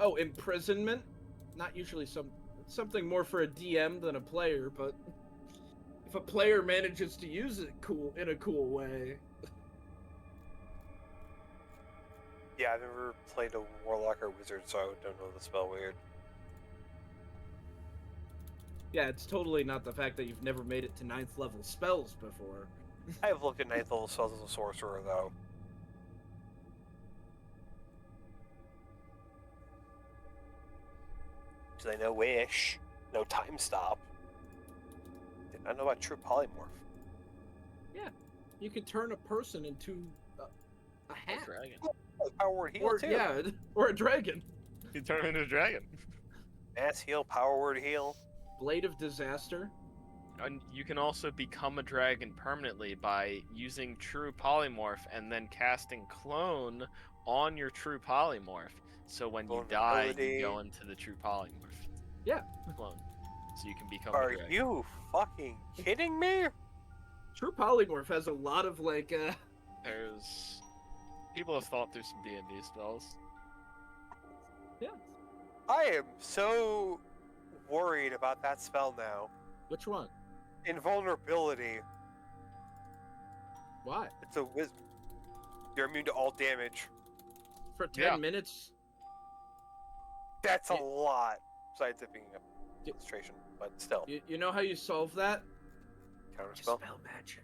Oh, imprisonment? Not usually something more for a DM than a player, but if a player manages to use it in a cool way. Yeah, I've never played a warlock or wizard, so I don't know the spell weird. Yeah, it's totally not the fact that you've never made it to 9th level spells before. I have looked at 9th level spells as a sorcerer, though. So they know Wish, no Time Stop. Did not know about True Polymorph. Yeah, you can turn a person into a hat. A dragon. Power word heal, Or, too. yeah, or a dragon. You turn him into a dragon. Mass heal, power word heal. Blade of Disaster. And you can also become a dragon permanently by using True Polymorph and then casting Clone on your True Polymorph. So when you die, you go into the True Polymorph. Yeah. Clone. So you can become Are a dragon. you fucking kidding me? True Polymorph has a lot of, like, There's... People have thought through some D&D spells. Yeah. I am so worried about that spell now. Which one? Invulnerability. Why? It's a wisdom. You're immune to all damage. For 10 minutes? That's a lot. Besides it being a illustration, but still. You know how you solve that? Counterspell? Dispel magic.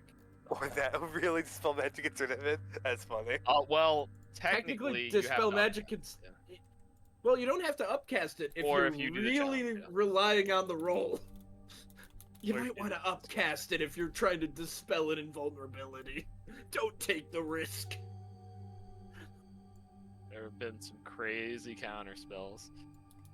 Or that really dispel magic gets rid of it? That's funny. Well, technically dispel magic can... Well, you don't have to upcast it if you're really relying on the roll. You might want to upcast it if you're trying to dispel an invulnerability. Don't take the risk. There have been some crazy counter spells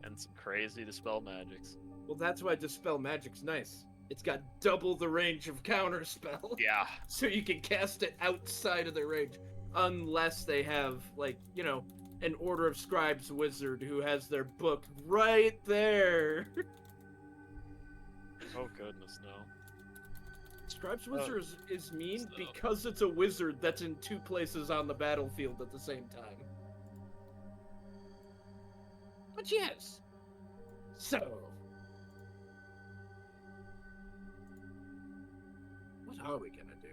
and some crazy dispel magics. Well, that's why dispel magic's nice. It's got double the range of counter spell. Yeah. So you can cast it outside of their range. Unless they have, like, you know, an Order of Scribes wizard who has their book right there. Oh goodness, no. Scribes wizard is mean because it's a wizard that's in 2 places on the battlefield at the same time. But yes. So. What are we gonna do?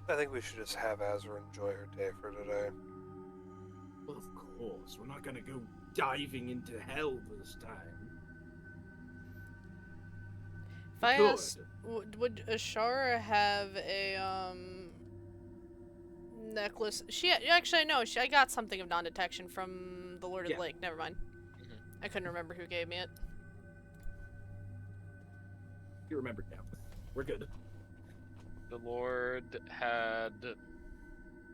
I think we should just have Azra enjoy her day for today. Well, of course. We're not gonna go diving into hell this time. If I asked, would Ashara have a necklace? Actually, no. I got something of non-detection from the Lord of the Lake. Never mind. I couldn't remember who gave me it. You remembered now. We're good. The Lord had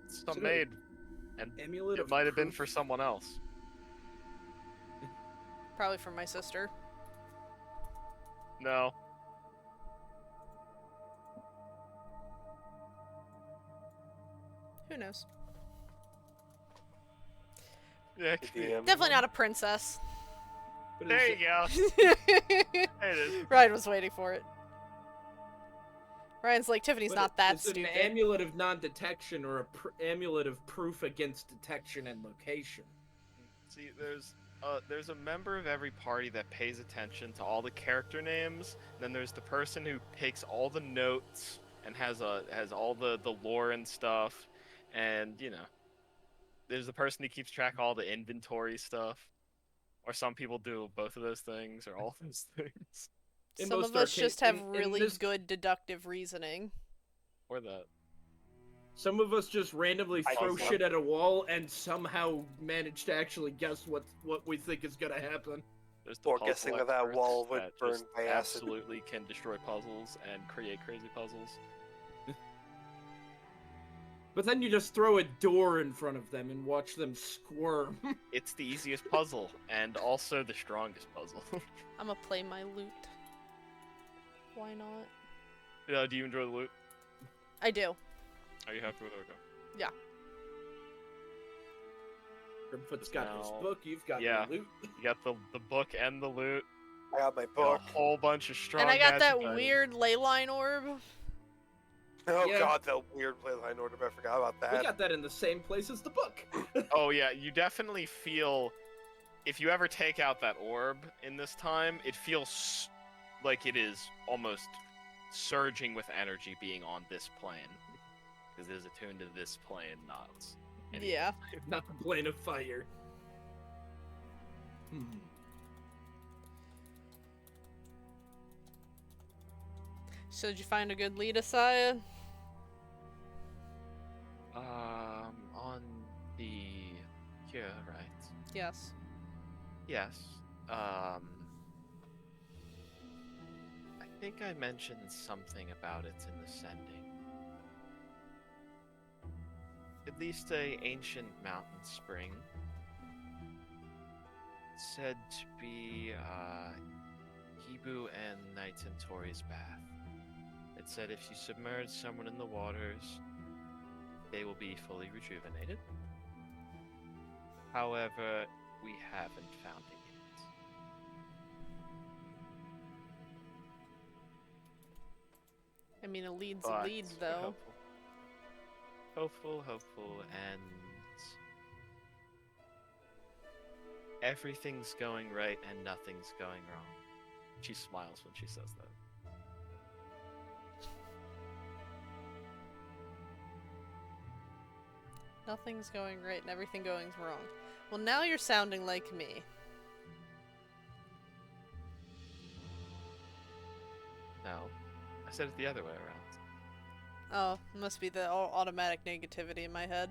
some made, and Amulet it might have been for someone else. Probably for my sister. No. Who knows? Yeah, definitely not a princess. There you go. There it is. Ryan was waiting for it. Ryan's like, Tiffany's not that stupid. It's an amulet of non-detection or a amulet of proof against detection and location. See, there's a member of every party that pays attention to all the character names. Then there's the person who takes all the notes and has all the lore and stuff. And, you know, there's the person who keeps track of all the inventory stuff. Or some people do both of those things, or all those things. Some of us just have really good deductive reasoning. Or that. Some of us just randomly throw shit at a wall and somehow manage to actually guess what we think is gonna happen. Or guessing that wall would burn by acid. Absolutely can destroy puzzles and create crazy puzzles. But then you just throw a door in front of them and watch them squirm. It's the easiest puzzle, and also the strongest puzzle. I'm gonna play my loot. Why not? Yeah, do you enjoy the loot? I do. Are you happy with it? Okay. Yeah. Grimfoot's got his book, you've got the loot. You got the book and the loot. I got my book. A whole bunch of strong And I got that magic weird ley line orb. Oh Yeah. god, that weird playline order, I forgot about that. We got that in the same place as the book. Oh yeah, you definitely feel, if you ever take out that orb in this time, it feels like it is almost surging with energy being on this plane. Because it is attuned to this plane, not any Yeah. Not the plane of fire. So did you find a good lead, Asaya? On the here, right? Yes. Yes. I think I mentioned something about it in the sending. At least a ancient mountain spring. Said to be Hibu and Knight Tori's bath. It said if you submerge someone in the waters, they will be fully rejuvenated. However, we haven't found it yet. I mean, a lead's But a lead, we're though. hopeful, and everything's going right and nothing's going wrong. She smiles when she says that. Nothing's going right and everything going's wrong. Well, now you're sounding like me. No, I said it the other way around. Oh, must be the automatic negativity in my head.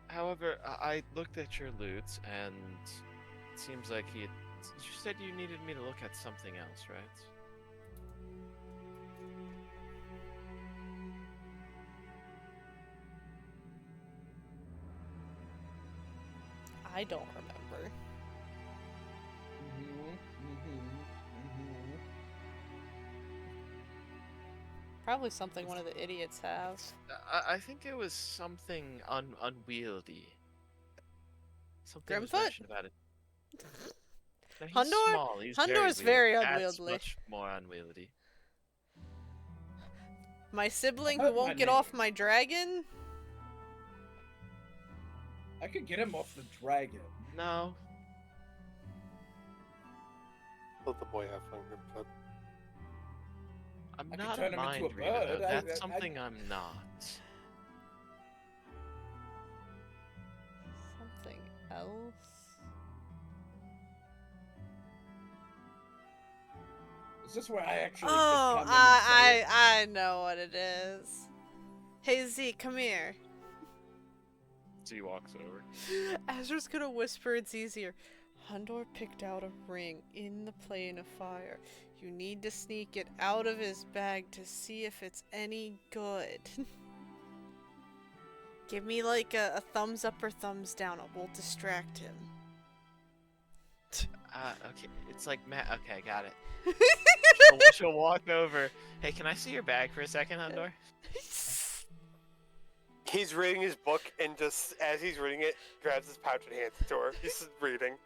However, I looked at your loots, and it seems like you said you needed me to look at something else, right? I don't remember. Probably something one of the idiots has. I think it was something unwieldy. Something was Grimfoot? mentioned about it. No, he's Hundor? small. He's Hundor's very very weird. That's unwieldy. much more unwieldy. My sibling I who heard my won't get name. off my dragon? I could get him off the dragon. No. Let the boy have fun, Grimfoot. I'm I could not turn a him into mind a reader, bird. though. I- That's I- something I'm not. Something else? Is this where I actually Oh, just come in and say it? I know what it is. Hey Zeke, come here. So he walks over. Azra's gonna whisper it's easier. Hundor picked out a ring in the plane of fire. You need to sneak it out of his bag to see if it's any good. Give me like a thumbs up or thumbs down. It will distract him. Okay. It's like Matt. Okay, got it. She'll walk over. Hey, can I see your bag for a second, Hundor? He's reading his book, and just as he's reading it, grabs his pouch and hands it to her. He's just reading.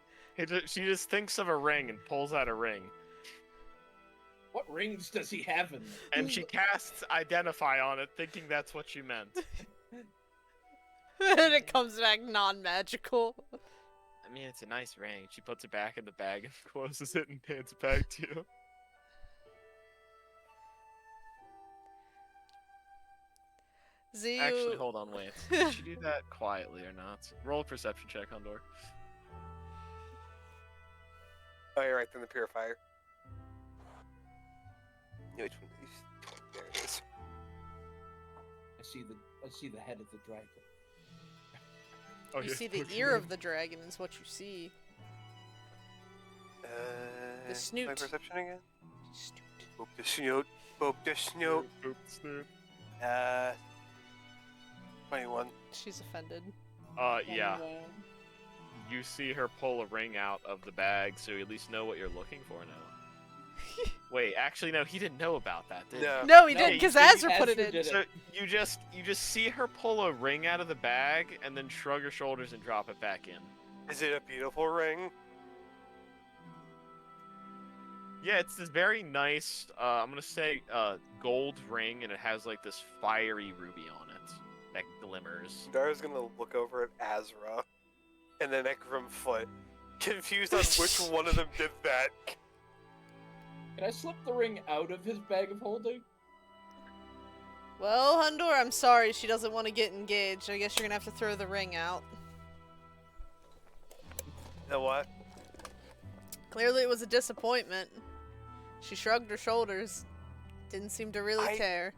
She just thinks of a ring and pulls out a ring. What rings does he have in there? And she casts Identify on it, thinking that's what you meant. And it comes back non-magical. I mean, it's a nice ring. She puts it back in the bag and closes it and hands it back to you. Zee, Actually, hold on, wait. Did she do that quietly or not? Roll a perception check, Hundor. Oh, you're right, then the purifier. Which one of these? There it is. I see the head of the dragon. Oh, you you're see the looking ear at of the dragon is what you see. The snoot. My perception again? Snoot. Boop the snoot. Boop the snoot. Boop, snoot. 21. She's offended. Yeah. You see her pull a ring out of the bag, so you at least know what you're looking for now. Wait, actually, no, he didn't know about that, did he? No. No, he No, didn't, you because see, Azra put it Azra in. did it. So you just see her pull a ring out of the bag and then shrug her shoulders and drop it back in. Is it a beautiful ring? Yeah, it's this very nice, I'm gonna say, gold ring, and it has like this fiery ruby on it that glimmers. Dara's gonna look over at Azra, and then at Grimfoot, confused on which one of them did that. Can I slip the ring out of his bag of holding? Well, Hundor, I'm sorry she doesn't want to get engaged. I guess you're gonna have to throw the ring out. You know what? Clearly it was a disappointment. She shrugged her shoulders. Didn't seem to really care.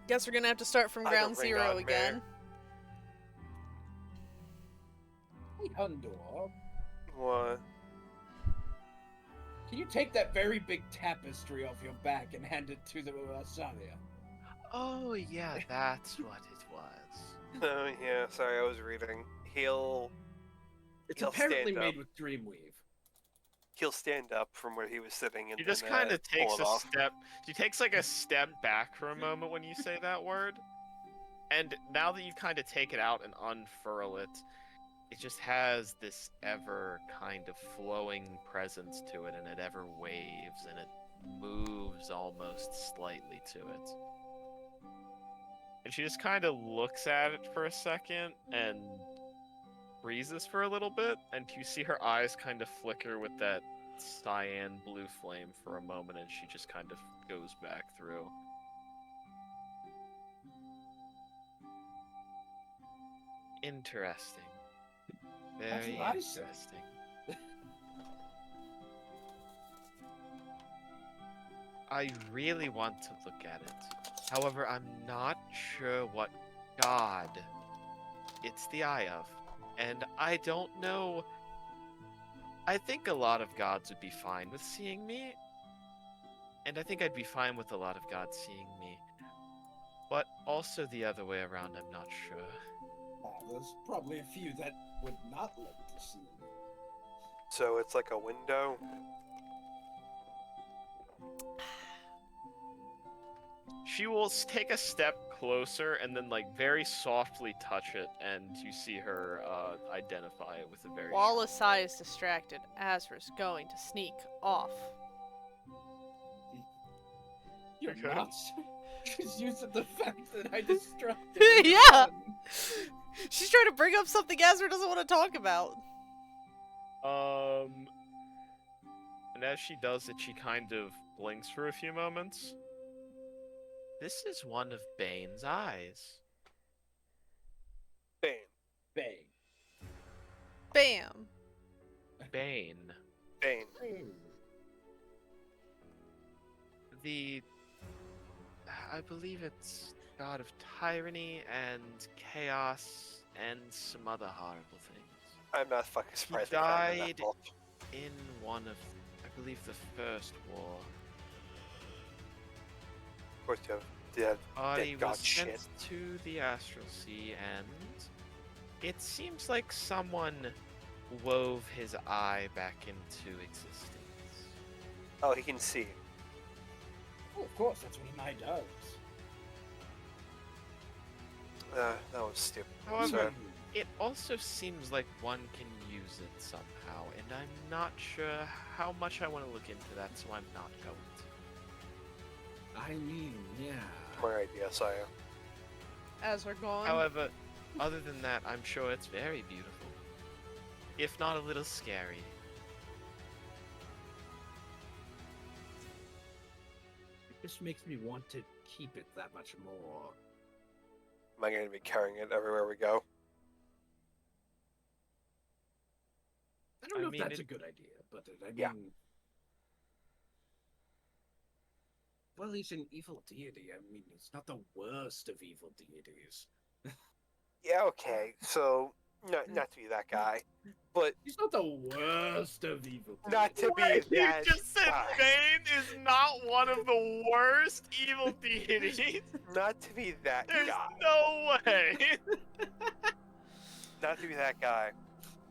Guess we're gonna have to start from ground zero again. Hey, Hundor. What? Can you take that very big tapestry off your back and hand it to the Asaria? Oh yeah, that's what it was. Oh yeah, sorry, I was reading. It's He'll apparently stand made up. with Dreamweave. He'll stand up from where he was sitting and He just then, kind of pull takes it a off. step. He takes like a step back for a moment when you say that word. And now that you kind of take it out and unfurl it, it just has this ever kind of flowing presence to it, and it ever waves, and it moves almost slightly to it. And she just kind of looks at it for a second and breezes for a little bit, and you see her eyes kind of flicker with that cyan blue flame for a moment, and she just kind of goes back through. Interesting. Very what I said. interesting. I really want to look at it. However, I'm not sure what god it's the eye of. And I don't know. I think a lot of gods would be fine with seeing me. And I think I'd be fine with a lot of gods seeing me. But also the other way around, I'm not sure. There's probably a few that would not like to see me. So it's like a window. She will take a step closer and then, like, very softly touch it, and you see her identify it with a very. While Asai is distracted, Azra's going to sneak off. You're Okay. nuts. She's using the fact that I distracted Yeah. her. She's trying to bring up something Azra doesn't want to talk about. And as she does it, she kind of blinks for a few moments. This is one of Bane's eyes. Bane. Bang. Bam. Bane. Bane. I believe it's god of tyranny and chaos and some other horrible things. I'm not fucking surprised. He they found him died that much. in one of, I believe, the first war. Of course, you have dead Body god was sent shit. to the Astral Sea, and it seems like someone wove his eye back into existence. Oh, he can see. Oh, of course, that's what an eye does. That was stupid. However, Sorry. it also seems like one can use it somehow, and I'm not sure how much I want to look into that, so I'm not going to. I mean, yeah. My idea, Saya. Azra gone. However, other than that, I'm sure it's very beautiful. If not a little scary. It just makes me want to keep it that much more. Am I going to be carrying it everywhere we go? I don't know I mean, if that's it- a good idea, but I mean... Yeah. Well, he's an evil deity. I mean, he's not the worst of evil deities. Yeah, okay. So, not to be that guy, but He's not the worst of evil deities. not to be You that just said guy. Bane is not one of the worst evil deities. Not to be that There's guy. no way. Not to be that guy.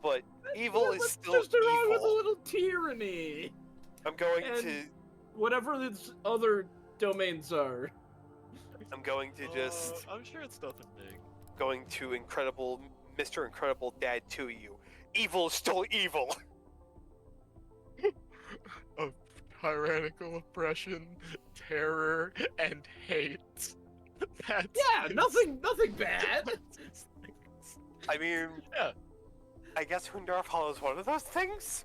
But evil Yeah, is what's still just wrong with a evil. little tyranny? I'm going And- to Whatever its other domains are. I'm going to just I'm sure it's nothing big. going to Mr. Incredible Dad to you. Evil is still evil. of tyrannical oppression, terror, and hate. That's Yeah, nothing bad. I mean, Yeah. I guess Hundar follows one of those things?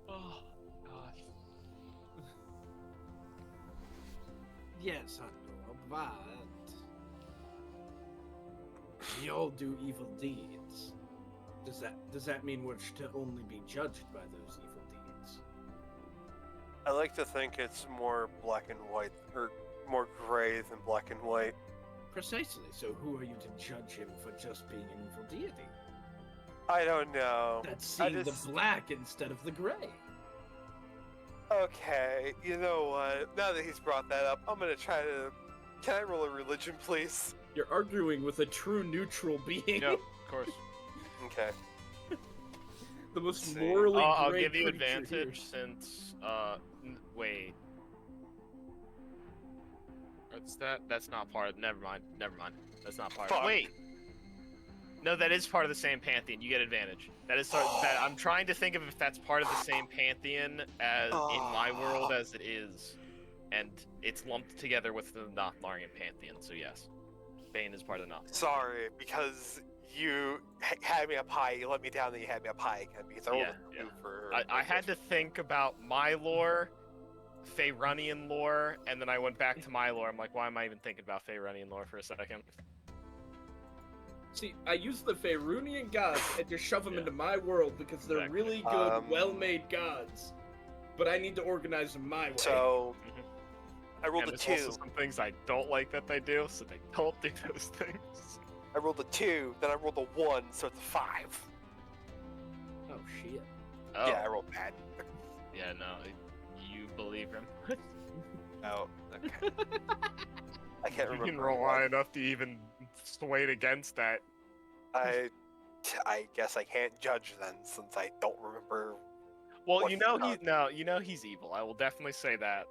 Oh, gosh. Yes, Andor, but we all do evil deeds. Does that mean we're to only be judged by those evil deeds? I like to think it's more black and white, or more gray than black and white. Precisely. So who are you to judge him for just being an evil deity? I don't know. That's seeing just... the black instead of the gray. Okay, you know what? Now that he's brought that up, I'm gonna try to... Can I roll a religion, please? You're arguing with a true neutral being. No, of course. Okay. The most See. morally I'll gray give you creature advantage here. since, wait. That's not part of, never mind. That's not part of, Fuck. wait. No, that is part of the same pantheon. You get advantage. That is that. I'm trying to think of if that's part of the same pantheon as in my world as it is, and it's lumped together with the Nothlarian pantheon. So yes, Bane is part of the Nothlarian. Sorry, because you had me up high, you let me down, then you had me up high again, because I rolled a 2 for... I had to think about my lore, Faerunian lore, and then I went back to my lore. I'm like, why am I even thinking about Faerunian lore for a second? See, I use the Faerunian gods and just shove them into my world because they're Exactly. really good, well-made gods. But I need to organize them my way. So, I rolled And a there's 2. also some things I don't like that they do, so they don't do those things. I rolled a 2, then I rolled a 1, so it's a 5. Oh, shit. Oh, Yeah, I rolled bad. yeah, no, you believe him. Oh, okay. I can't You remember. can roll high enough to even sway against that. I guess I can't judge then, since I don't remember. Well, What you know he he's evil. I will definitely say that.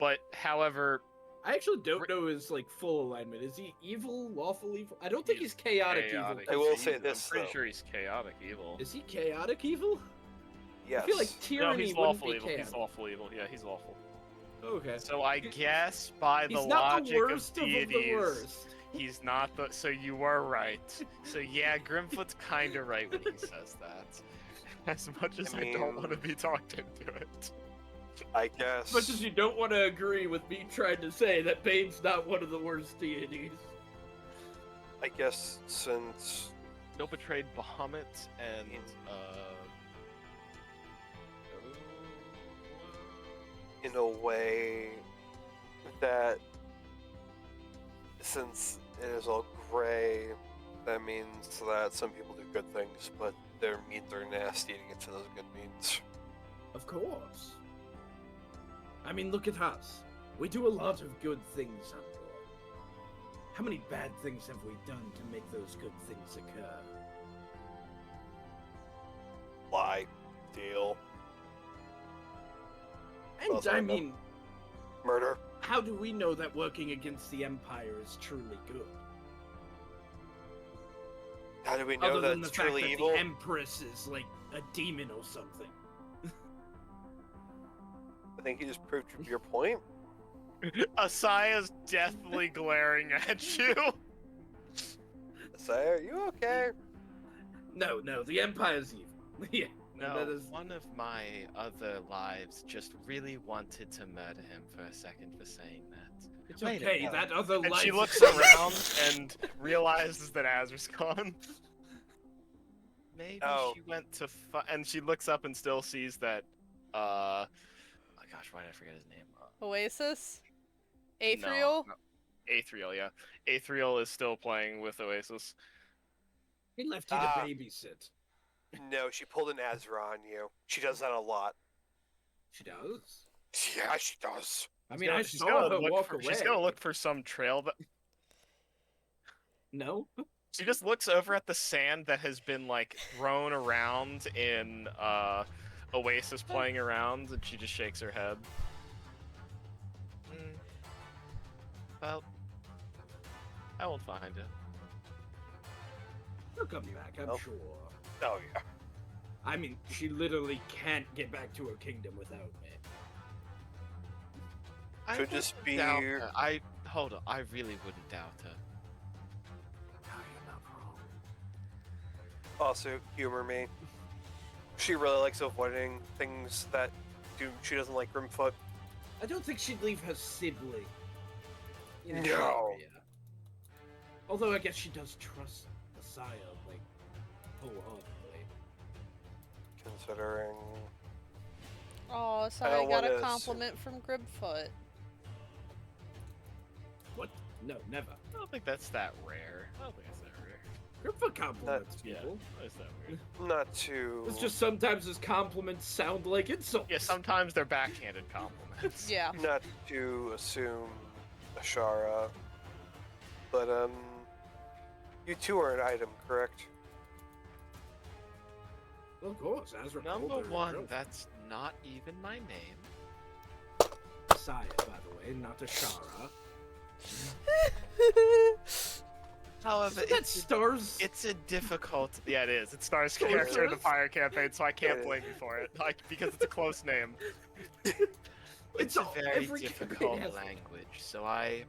But however, I actually don't know his, like, full alignment. Is he evil, lawful evil? I don't think he's chaotic evil. I will say this, I'm pretty though. sure he's chaotic evil. Is he chaotic evil? Yes. I feel like No, tyranny he's wouldn't lawful be evil. chaotic. He's lawful evil. Yeah, he's lawful. Okay. So I guess by the He's not logic the worst of of deities, the worst. he's not the. So you are right. So yeah, Grimfoot's kind of right when he says that. As much as I don't want to be talked into it. I guess. As much as you don't want to agree with me trying to say that Bane's not one of the worst deities. I guess since Bill betrayed Bahamut and in a way that since it is all gray, that means that some people do good things, but their means are nasty to get to those good means. Of course. I mean, look at us. We do a lot of good things, Andor. How many bad things have we done to make those good things occur? Lie. Deal. And Also, I mean, murder. how do we know that working against the Empire is truly good? How do we know Other that than the it's fact truly that evil? the Empress is like a demon or something. I think you just proved your point. Asaya's deathly glaring at you. Say, are you okay? No, the Empire's evil. Yeah. No, that is... one of my other lives just really wanted to murder him for a second for saying that. It's Wait a okay, minute. that other And life... she looks around and realizes that Azra's gone. Maybe she went to and she looks up and still sees that, oh gosh, why did I forget his name? Oasis? Aethriel? No. Aethriel, yeah. Aethriel is still playing with Oasis. He left you to babysit. No, she pulled an Azra on you. She does that a lot. She does? Yeah, she does. I mean, I saw her walk away. She's gonna look for some trail that... No? She just looks over at the sand that has been, like, thrown around in, Oasis playing around, and she just shakes her head. Well, I will find it. She'll come back, I'm sure. Oh, yeah. I mean, she literally can't get back to her kingdom without me. Could just be. Doubt her. Hold on. I really wouldn't doubt her. No, you're not wrong. Also, humor me. She really likes avoiding things that she doesn't like Grimfoot. I don't think she'd leave her sibling. In the No. area. Although I guess she does trust Messiah, like, wholeheartedly. Considering. Oh, so I I don't got a wanna compliment from Gribfoot. What? No, never. I don't think that's that rare. I don't think it's that rare. Gripfoot compliments Yeah, people. it's that weird. Not too. It's just sometimes his compliments sound like insults. Yeah, sometimes they're backhanded compliments. Yeah. Not to assume Ashara. But, you two are an item, correct? Well, of course, Azra. Number Calder, one, Grump. that's not even my name. Messiah, by the way, not Ashara. However, Isn't that Stars? it's a difficult. Yeah, it is. It's Star's So it character in the is? Fire campaign, so I can't It blame you for it. Like because it's a close name. It's a all- very every difficult campaign has- language, so I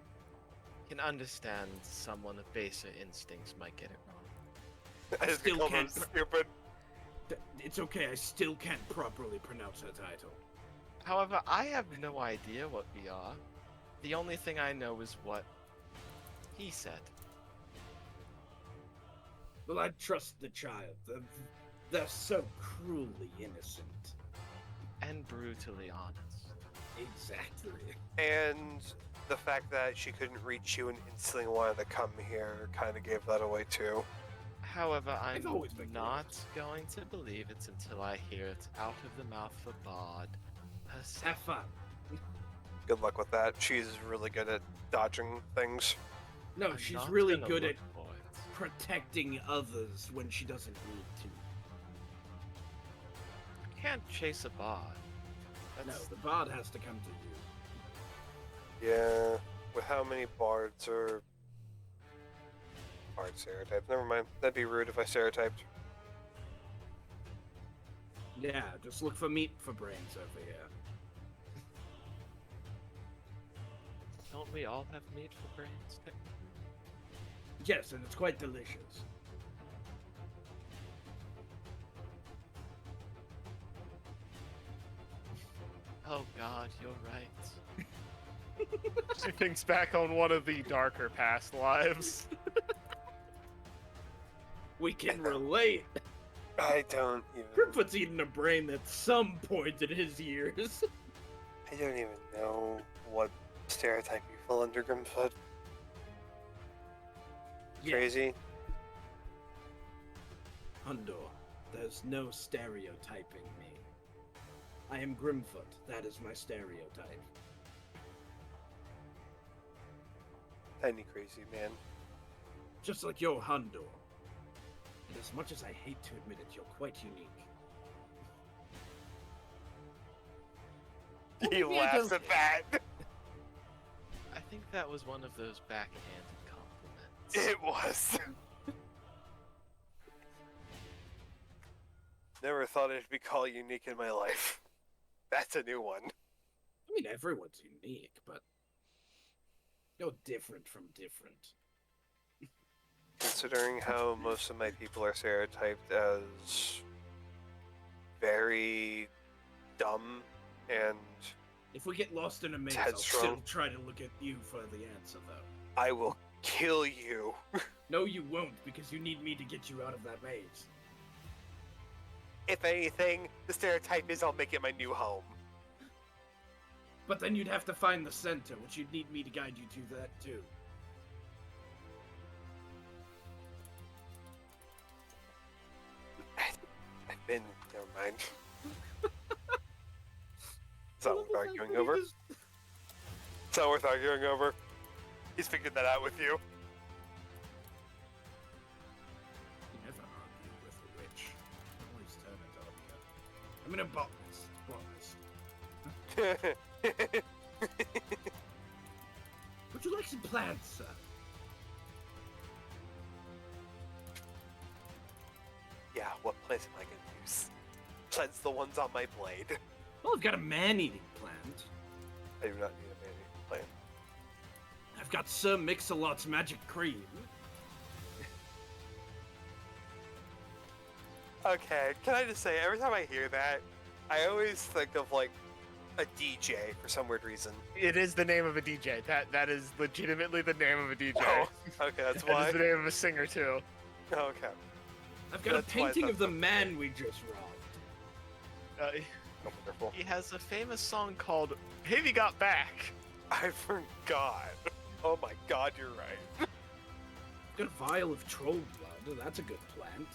can understand someone with baser instincts might get it wrong. I just still call them can't- stupid. It's okay, I still can't properly pronounce her title. However, I have no idea what we are. The only thing I know is what he said. Well, I trust the child. They're so cruelly innocent. And brutally honest. Exactly. And the fact that she couldn't reach you and instantly wanted to come here kind of gave that away too. However, I'm I've always been not curious. going to believe it until I hear it out of the mouth of Bard herself. Have fun. Good luck with that. She's really good at dodging things. No, I'm she's not really gonna good look at for it. protecting others when she doesn't need to. You can't chase a Bard. No, That's the bard has to come to you. Yeah, with how many bards are bard stereotypes? Never mind. That'd be rude if I stereotyped. Yeah, just look for meat for brains over here. Don't we all have meat for brains? Yes, and it's quite delicious. Oh God, you're right. She thinks back on one of the darker past lives. We can relate. I don't even. Grimfoot's eaten a brain at some point in his years. I don't even know what stereotype you fall under, Grimfoot. Yeah. Crazy. Hundor, there's no stereotyping me. I am Grimfoot. That is my stereotype. Tiny crazy man. Just like your Hundor. And as much as I hate to admit it, you're quite unique. He Maybe I laughs don't- at that. I think that was one of those backhanded compliments. It was. Never thought it'd be called unique in my life. That's a new one. I mean, everyone's unique, but you're different from different. Considering how most of my people are stereotyped as very dumb and If we get lost in a maze, I'll still Headstrong. try to look at you for the answer, though. I will kill you. No, you won't, because you need me to get you out of that maze. If anything, the stereotype is I'll make it my new home. But then you'd have to find the center, which you'd need me to guide you to that, too. I've been. Never mind. It's not worth arguing over. It's not worth arguing over. He's figured that out with you. You never argue with a witch. Always turn it on you. I'm an botanist. Would you like some plants, sir? Yeah, what plants am I gonna use? Plants the ones on my blade. Well, I've got a man-eating plant. I do not need a mani. I've got Sir Mix-a-Lot's magic cream. Okay, can I just say, every time I hear that, I always think of, like, a DJ for some weird reason. It is the name of a DJ. That is legitimately the name of a DJ. Oh, okay, that's That why. is the name of a singer, too. Oh, okay. I've got That's a why painting that's of the so man we just robbed. Oh, wonderful. He has a famous song called Baby Got Back. I forgot. Oh my god, you're right. I've got a vial of troll blood. That's a good plant.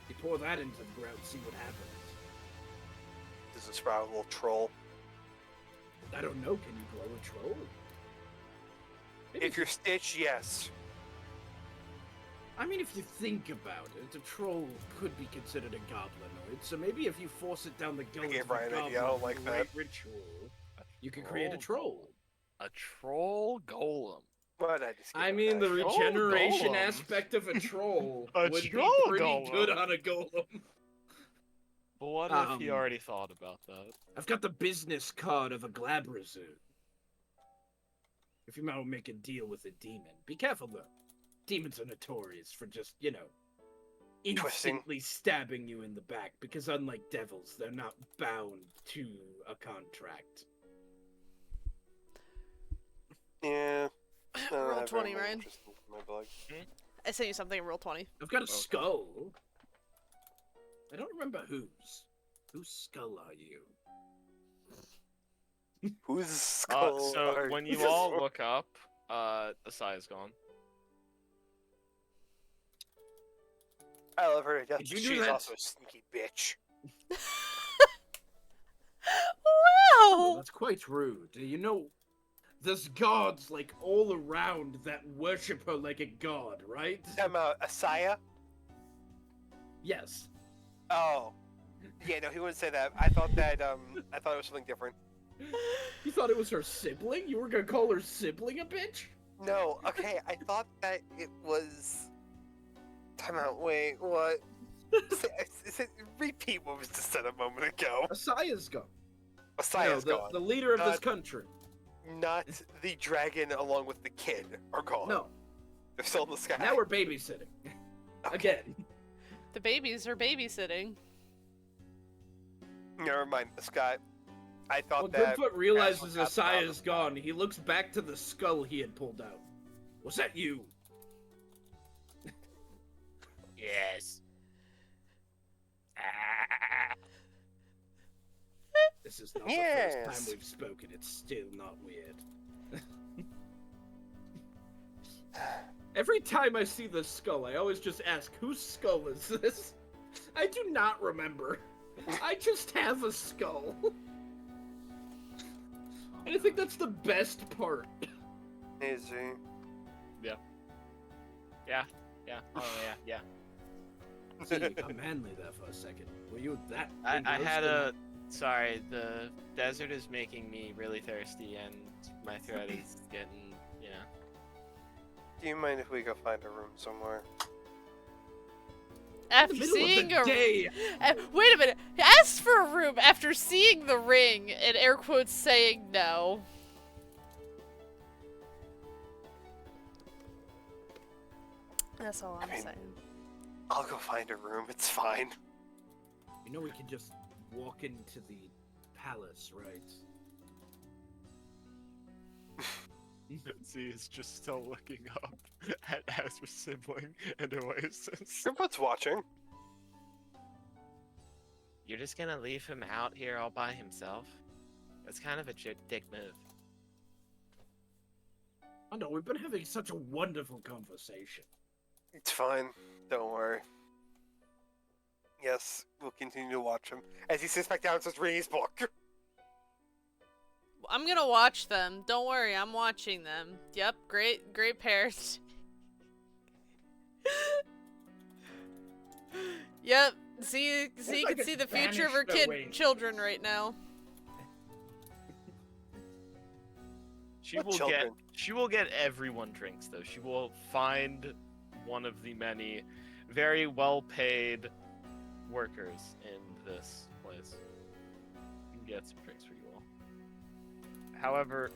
You pour that into the ground, see what happens. Does it sprout a little troll? I don't know, can you grow a troll? Maybe If you're Stitch, yes. I mean, if you think about it, a troll could be considered a goblinoid, so maybe if you force it down the gullet gave of a Ryan an goblin idea, I don't with like the right that. ritual, you could create a troll. A troll golem. But I just. I mean, the Troll regeneration golem. aspect of a troll A would troll be pretty golem. good on a golem. But what if he Um, already thought about that? I've got the business card of a Glabrazoon. If you might make a deal with a demon, be careful though. Demons are notorious for just, instantly stabbing you in the back, because unlike devils, they're not bound to a contract. Yeah. I don't Roll have 20, very much Ryan. interest in my blog. I sent you something in roll 20. I've got a skull. I don't remember whose. Whose skull are you? Whose skull? So are when you all look up, Asai is gone. I love her. Yes, Did you do she's that? also a sneaky bitch. Oh, Wow! that's quite rude. You know, there's gods, like, all around that worship her like a god, right? Talking about Asaya? Yes. Oh. Yeah, no, he wouldn't say that. I thought that, I thought it was something different. You thought it was her sibling? You were gonna call her sibling a bitch? No, okay, I thought that it was... Time out, wait, what? Repeat what was just said a moment ago. Asaya's gone. Asaya's No, gone. the leader of this country. Not the dragon along with the kid are gone. No. They're still in the sky. Now we're babysitting. Okay. Again. The babies are babysitting. Never mind, the sky. I thought When that... Goodfoot realizes Aslan got the Asaya's gone, he looks back to the skull he had pulled out. Was that you? Yes. This is not the Yes. first time we've spoken. It's still not weird. Every time I see this skull, I always just ask, whose skull is this? I do not remember. I just have a skull. And I think that's the best part. Easy. Yeah. Oh yeah. See, you got manly there for a second. Were you that? I had engrossed Sorry, the desert is making me really thirsty, and my throat is getting, Do you mind if we go find a room somewhere? After in the middle seeing of the a day. wait a minute. Ask for a room after seeing the ring, and air quotes saying no. That's all I'm I mean- saying. I'll go find a room, it's fine. You know we can just walk into the palace, right? Z is just still looking up at Azra's sibling and Oasis. Goodfoot's watching. You're just gonna leave him out here all by himself? That's kind of a dick move. Oh no, we've been having such a wonderful conversation. It's fine, don't worry. Yes, we'll continue to watch him as he sits back down and starts reading his book. I'm gonna watch them. Don't worry, I'm watching them. Yep, great pairs. Yep, Z like can it's see the future of her banished away. children right now. She will get everyone drinks though. She will find one of the many very well paid workers in this place and get some drinks for you all. However,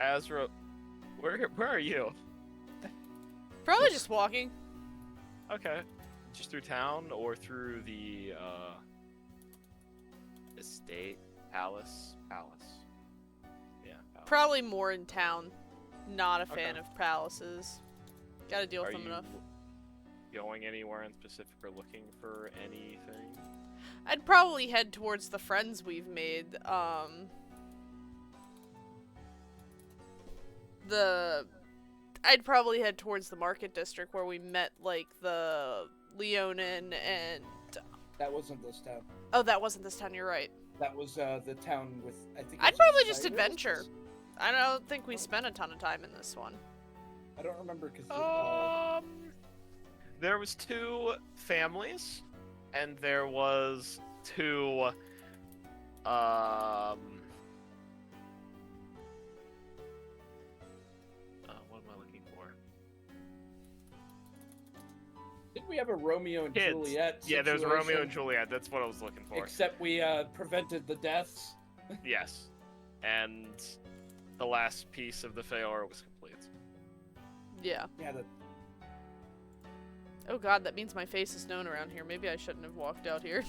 Azra Where are you? Probably just walking. Okay. Just through town or through the estate, palace? Yeah, palace. Probably more in town. Not a fan of palaces. Gotta deal with them enough. Going anywhere in specific or looking for anything? I'd probably head towards the friends we've made. I'd probably head towards the market district where we met, like, the Leonin and... That wasn't this town. Oh, that wasn't this town, you're right. That was the town with, I think... I'd probably just adventure. I don't think we spent a ton of time in this one. I don't remember, because... There was 2 families, and there was 2, what am I looking for? Didn't we have a Romeo and Kids. Juliet Yeah, there's situation? Romeo and Juliet, that's what I was looking for. Except we, prevented the deaths. Yes. And the last piece of the Feora was complete. Yeah. Yeah, Oh god, that means my face is known around here. Maybe I shouldn't have walked out here.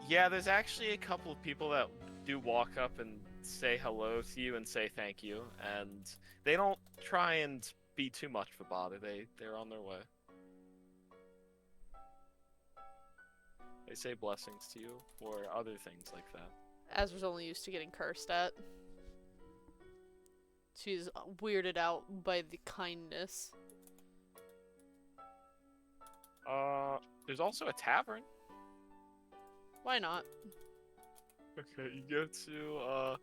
Yeah, there's actually a couple of people that do walk up and say hello to you and say thank you, and they don't try and be too much of a bother. They're on their way. They say blessings to you or other things like that. Azra's only used to getting cursed at. She's weirded out by the kindness. There's also a tavern. Why not? Okay, you go to,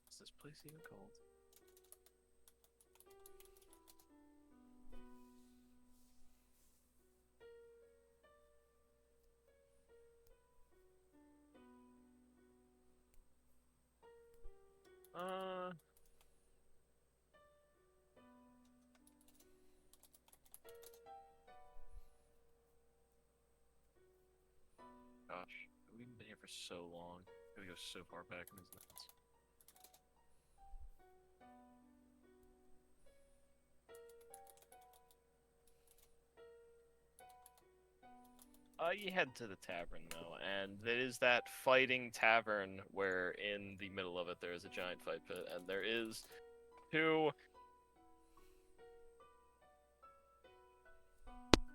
what's this place even called? Gosh, we've been here for so long. Gotta go so far back in these notes. You head to the tavern though, and it is that fighting tavern where in the middle of it there is a giant fight pit, and there is 2.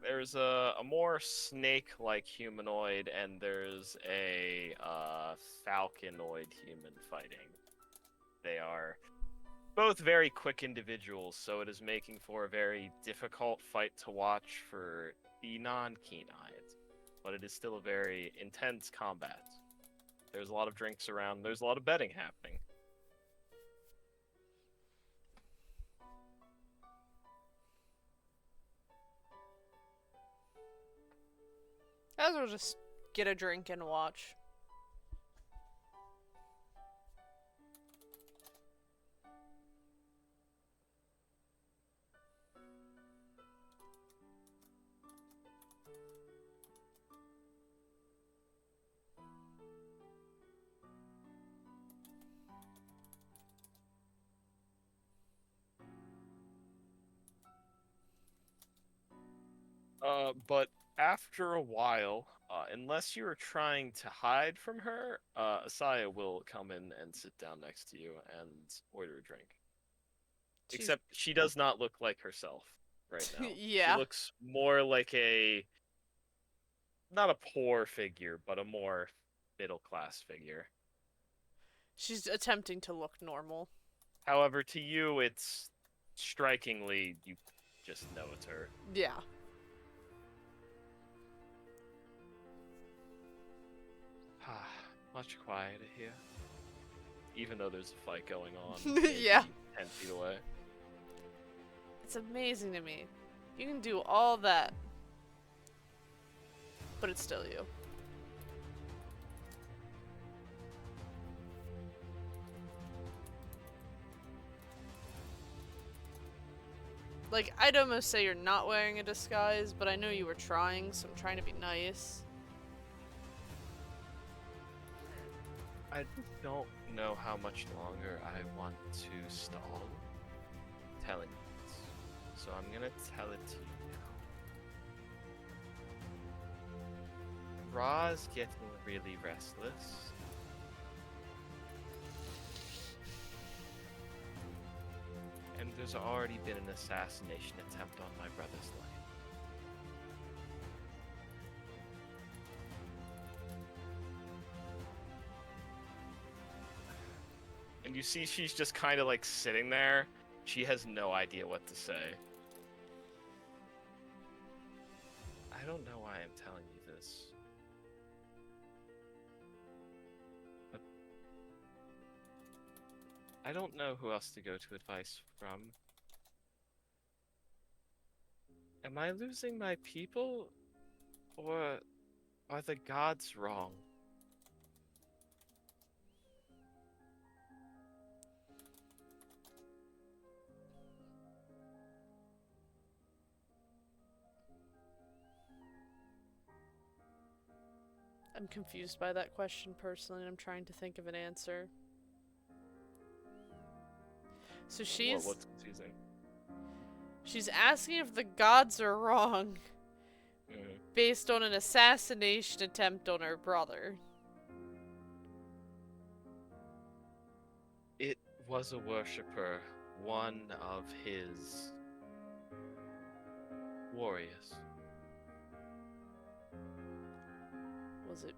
There's a more snake-like humanoid, and there's a falconoid human fighting. They are both very quick individuals, so it is making for a very difficult fight to watch for the non-keen-eyed. But it is still a very intense combat. There's a lot of drinks around, there's a lot of betting happening. As well just get a drink and watch. But after a while, unless you are trying to hide from her, Asaya will come in and sit down next to you and order a drink. Except she does not look like herself right now. Yeah. She looks more like not a poor figure, but a more middle-class figure. She's attempting to look normal. However, to you, it's strikingly, you just know it's her. Yeah. Much quieter here. Even though there's a fight going on. Yeah. 10 feet away. It's amazing to me. You can do all that. But it's still you. Like, I'd almost say you're not wearing a disguise, but I know you were trying, so I'm trying to be nice. I don't know how much longer I want to stall telling you this. So I'm gonna tell it to you now. Ra's getting really restless. And there's already been an assassination attempt on my brother's life. And you see she's just kind of like sitting there. She has no idea what to say. I don't know why I'm telling you this. But I don't know who else to go to advice from. Am I losing my people? Or are the gods wrong? I'm confused by that question personally, and I'm trying to think of an answer. So What's confusing? She's asking if the gods are wrong based on an assassination attempt on her brother. It was a worshipper, one of his warriors. Was it?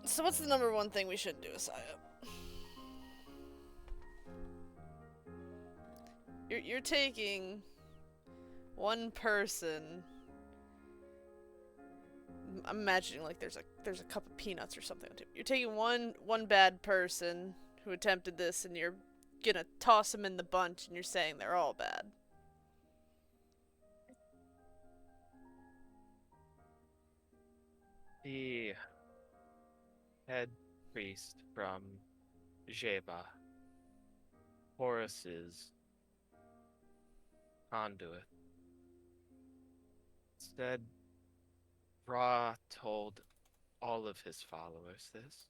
So what's the number one thing we shouldn't do, Asaya? You're taking one person. I'm imagining like there's a cup of peanuts or something. You're taking one bad person who attempted this, and you're gonna toss them in the bunch, and you're saying they're all bad. The head priest from Jeba, Horus's conduit, said Ra told all of his followers this.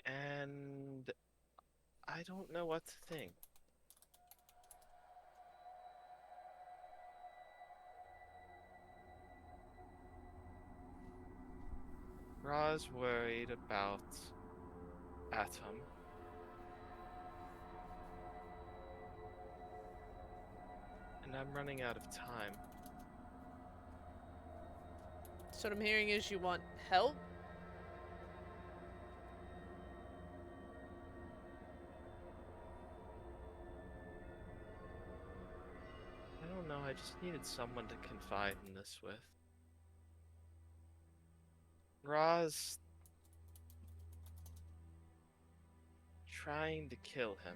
And I don't know what to think. Ra's worried about Atom. And I'm running out of time. So what I'm hearing is you want help? I don't know, I just needed someone to confide in this with. Ra's trying to kill him.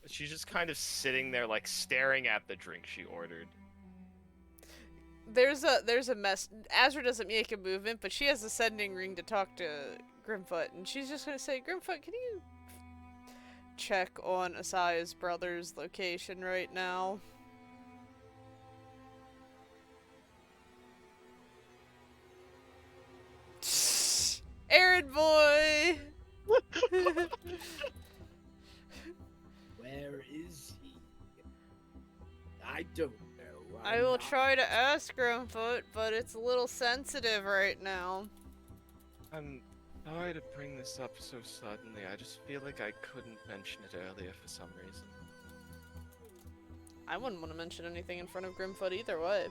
She's just kind of sitting there, like, staring at the drink she ordered. There's a mess. Azra doesn't make a movement, but she has a sending ring to talk to Grimfoot, and she's just gonna say, Grimfoot, can you check on Asaya's brother's location right now? Errand boy! Where is he? I don't know. I will try to ask Grimfoot, but it's a little sensitive right now. I'm sorry to bring this up so suddenly. I just feel like I couldn't mention it earlier for some reason. I wouldn't want to mention anything in front of Grimfoot either way.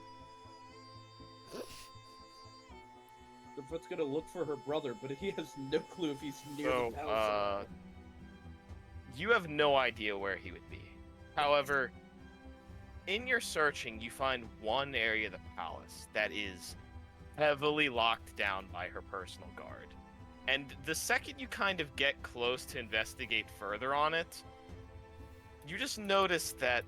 Grimfoot's gonna look for her brother, but he has no clue if he's near the palace. You have no idea where he would be. However, in your searching, you find one area of the palace that is heavily locked down by her personal guard. And the second you kind of get close to investigate further on it, you just notice that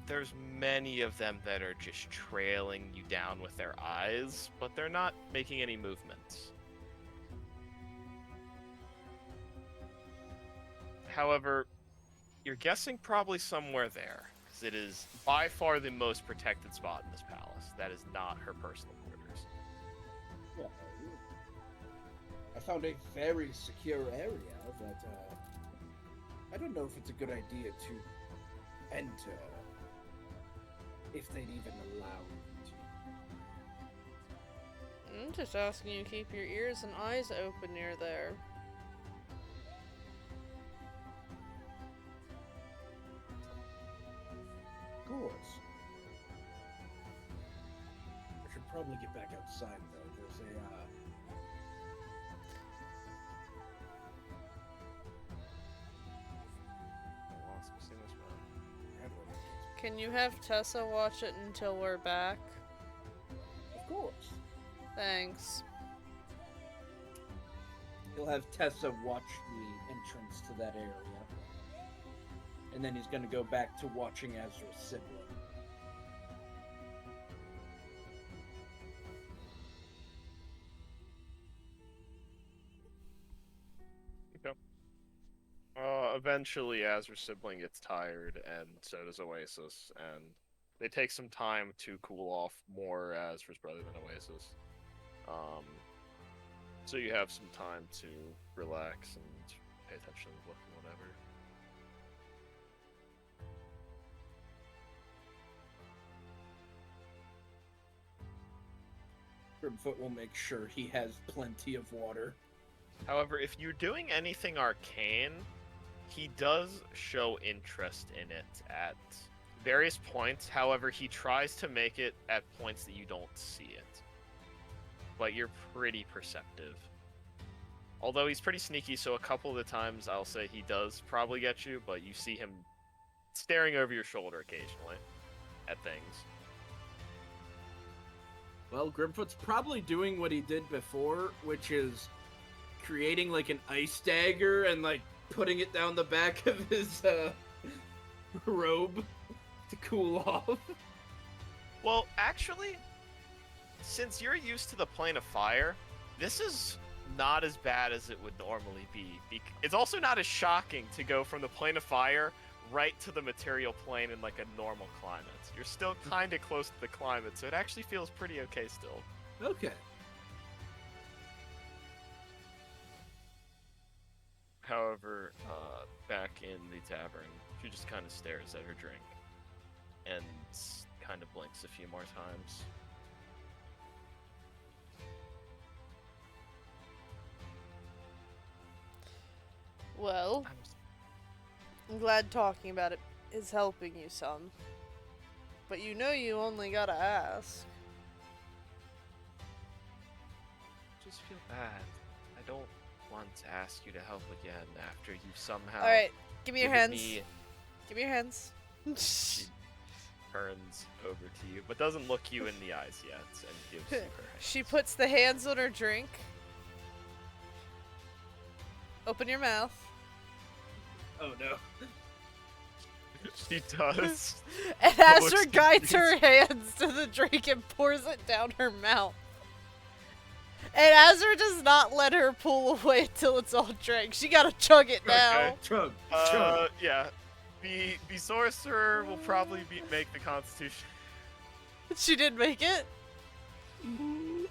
there's many of them that are just trailing you down with their eyes, but they're not making any movements. However, you're guessing probably somewhere there, because it is by far the most protected spot in this palace. That is not her personal quarters. Well, I found a very secure area that I don't know if it's a good idea to enter, if they'd even allow me to. I'm just asking you to keep your ears and eyes open near there. Of course. I should probably get back outside, though. There's a, Can you have Tessa watch it until we're back? Of course. Thanks. He'll have Tessa watch the entrance to that area. And then he's gonna go back to watching Azra's sibling. Eventually, Azra's sibling gets tired, and so does Oasis, and they take some time to cool off more Azra's brother than Oasis. So you have some time to relax and pay attention to the book and whatever. Grimfoot will make sure he has plenty of water. However, if you're doing anything arcane, he does show interest in it at various points. However, he tries to make it at points that you don't see it. But you're pretty perceptive. Although he's pretty sneaky, so a couple of the times I'll say he does probably get you, but you see him staring over your shoulder occasionally at things. Well, Grimfoot's probably doing what he did before, which is creating like an ice dagger and like putting it down the back of his robe to cool off. Well, actually, since you're used to the plane of fire, this is not as bad as it would normally be. It's also not as shocking to go from the plane of fire right to the material plane in like a normal climate. You're still kind of close to the climate, so it actually feels pretty okay still. Okay. However, back in the tavern, she just kind of stares at her drink and kind of blinks a few more times. Well, I'm glad talking about it is helping you some. But you know you only gotta ask. I just feel bad. I don't want to ask you to help again after you somehow... Alright, give me your hands. Me... Give me your hands. She turns over to you, but doesn't look you in the eyes yet, and gives you her hands. She puts the hands on her drink. Open your mouth. Oh no. She does. And Azra guides her hands to the drink and pours it down her mouth. And Azra does not let her pull away until it's all drank. She gotta chug it now. Okay. Chug. Chug. Yeah. The sorcerer will probably make the constitution. She did make it? I'm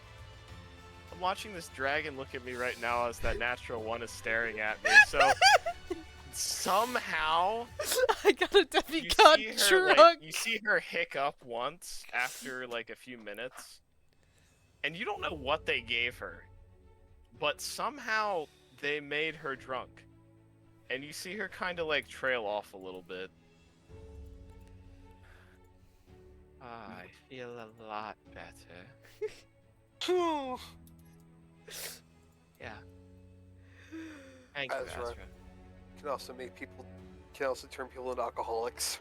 watching this dragon look at me right now as that natural one is staring at me, so somehow I got a demigod drunk. You see her hiccup once after like a few minutes, and you don't know what they gave her, but somehow they made her drunk, and you see her kind of like trail off a little bit. I feel a lot better. Yeah. Thank you, Azra. Azra. Can also make people, can also turn people into alcoholics.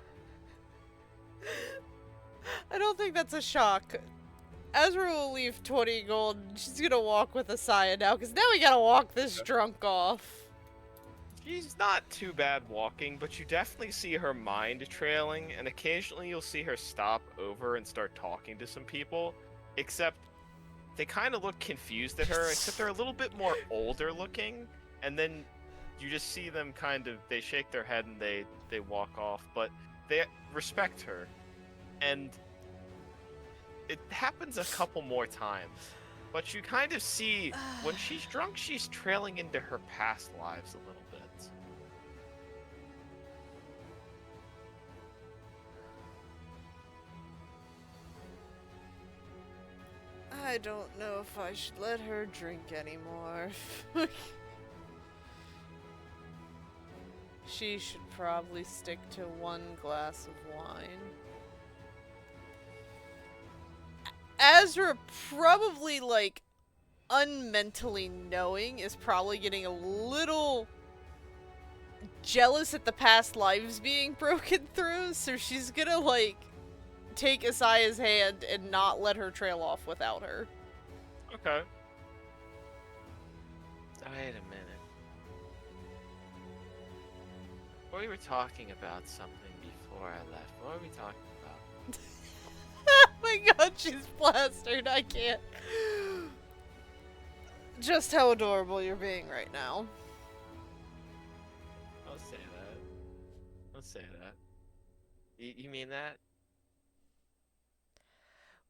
I don't think that's a shock. Azra will leave 20 gold. She's gonna walk with Asaya now, because now we gotta walk this drunk off. She's not too bad walking, but you definitely see her mind trailing, and occasionally you'll see her stop over and start talking to some people, except they kind of look confused at her, except they're a little bit more older looking, and then you just see them kind of, they shake their head and they walk off, but they respect her. And it happens a couple more times. But you kind of see, when she's drunk, she's trailing into her past lives a little bit. I don't know if I should let her drink anymore. She should probably stick to 1 glass of wine. Azra probably, like, unmentally knowing, is probably getting a little jealous at the past lives being broken through, so she's gonna, like, take Asaya's hand and not let her trail off without her. Okay. Wait a minute. We were talking about something before I left. What were we talking about? Oh my god, she's plastered. I can't. Just how adorable you're being right now. I'll say that. I'll say that. You mean that?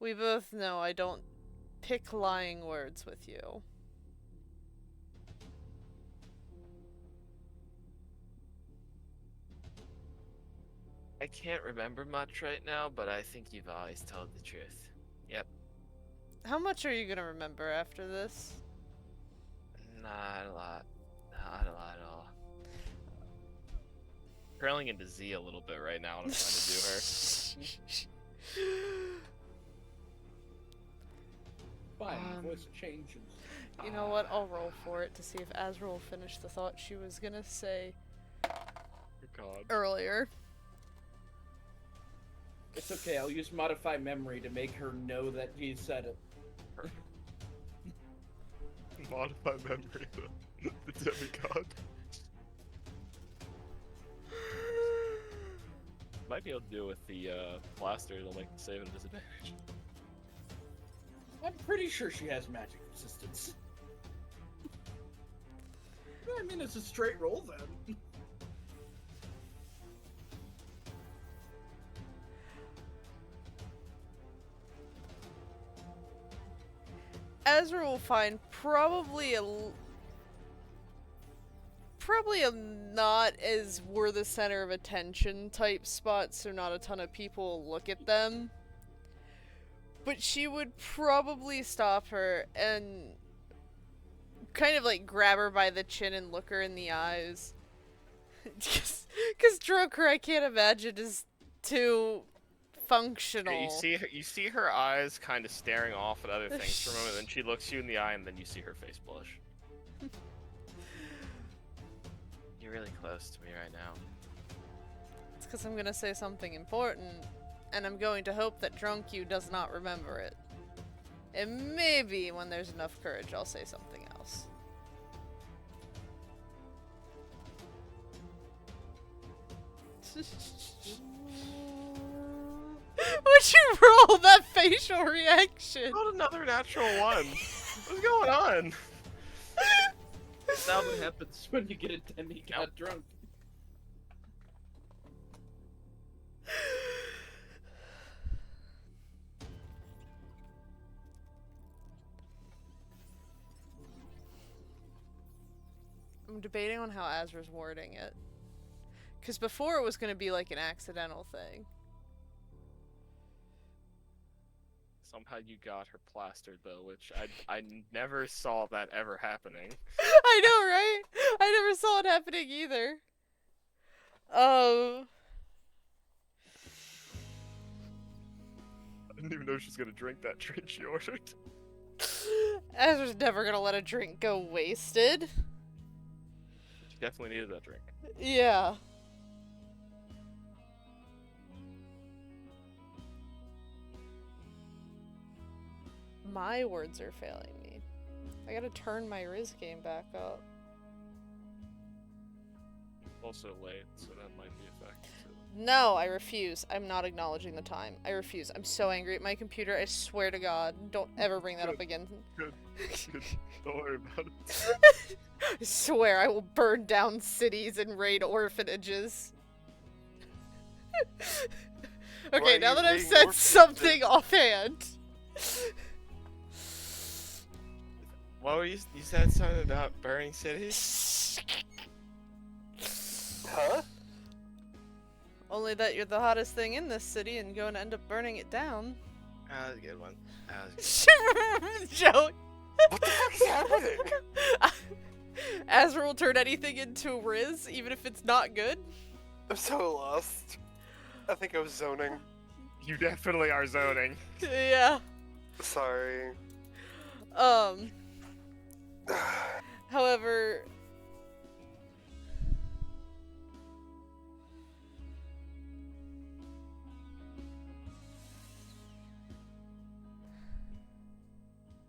We both know I don't pick lying words with you. I can't remember much right now, but I think you've always told the truth. Yep. How much are you gonna remember after this? Not a lot. Not a lot at all. Trailing into Z a little bit right now, what I'm trying to do her. Fine, voice changes. You know what? I'll roll for it to see if Azra will finish the thought she was gonna say God. earlier. It's okay, I'll use modify memory to make her know that he said it. Modify memory, the demigod. Might be able to do it with the blaster, it'll make the save at a disadvantage. I'm pretty sure she has magic resistance. I mean, it's a straight roll then. Ezra will find probably a not as we're the center of attention type spot, so not a ton of people look at them. But she would probably stop her and kind of like grab her by the chin and look her in the eyes. Because drunk her, I can't imagine, is too functional. Yeah, you see her eyes kind of staring off at other things for a moment, then she looks you in the eye, and then you see her face blush. You're really close to me right now. It's because I'm gonna say something important, and I'm going to hope that drunk you does not remember it. And maybe when there's enough courage, I'll say something else. Would you roll that facial reaction? Not another natural one. What's going on? That's not what happens when you get a demigod drunk. I'm debating on how Azra's wording it. Because before it was going to be like an accidental thing. Somehow you got her plastered though, which I never saw that ever happening. I know, right? I never saw it happening either. I didn't even know she was gonna drink that drink she ordered. Ezra's never gonna let a drink go wasted. She definitely needed that drink. Yeah. My words are failing me. I gotta turn my Riz game back up. Also late, so that might be effective too. No, I refuse. I'm not acknowledging the time. I refuse. I'm so angry at my computer. I swear to God. Don't ever bring that up again. Good. Don't worry about it. I swear I will burn down cities and raid orphanages. Okay, now that I've said something offhand. What were you said something about burning cities? Huh? Only that you're the hottest thing in this city and going to end up burning it down. That was a good one. That was a good Joe. What the fuck is happening? Azra will turn anything into a Riz, even if it's not good. I'm so lost. I think I was zoning. You definitely are zoning. Yeah. Sorry. However...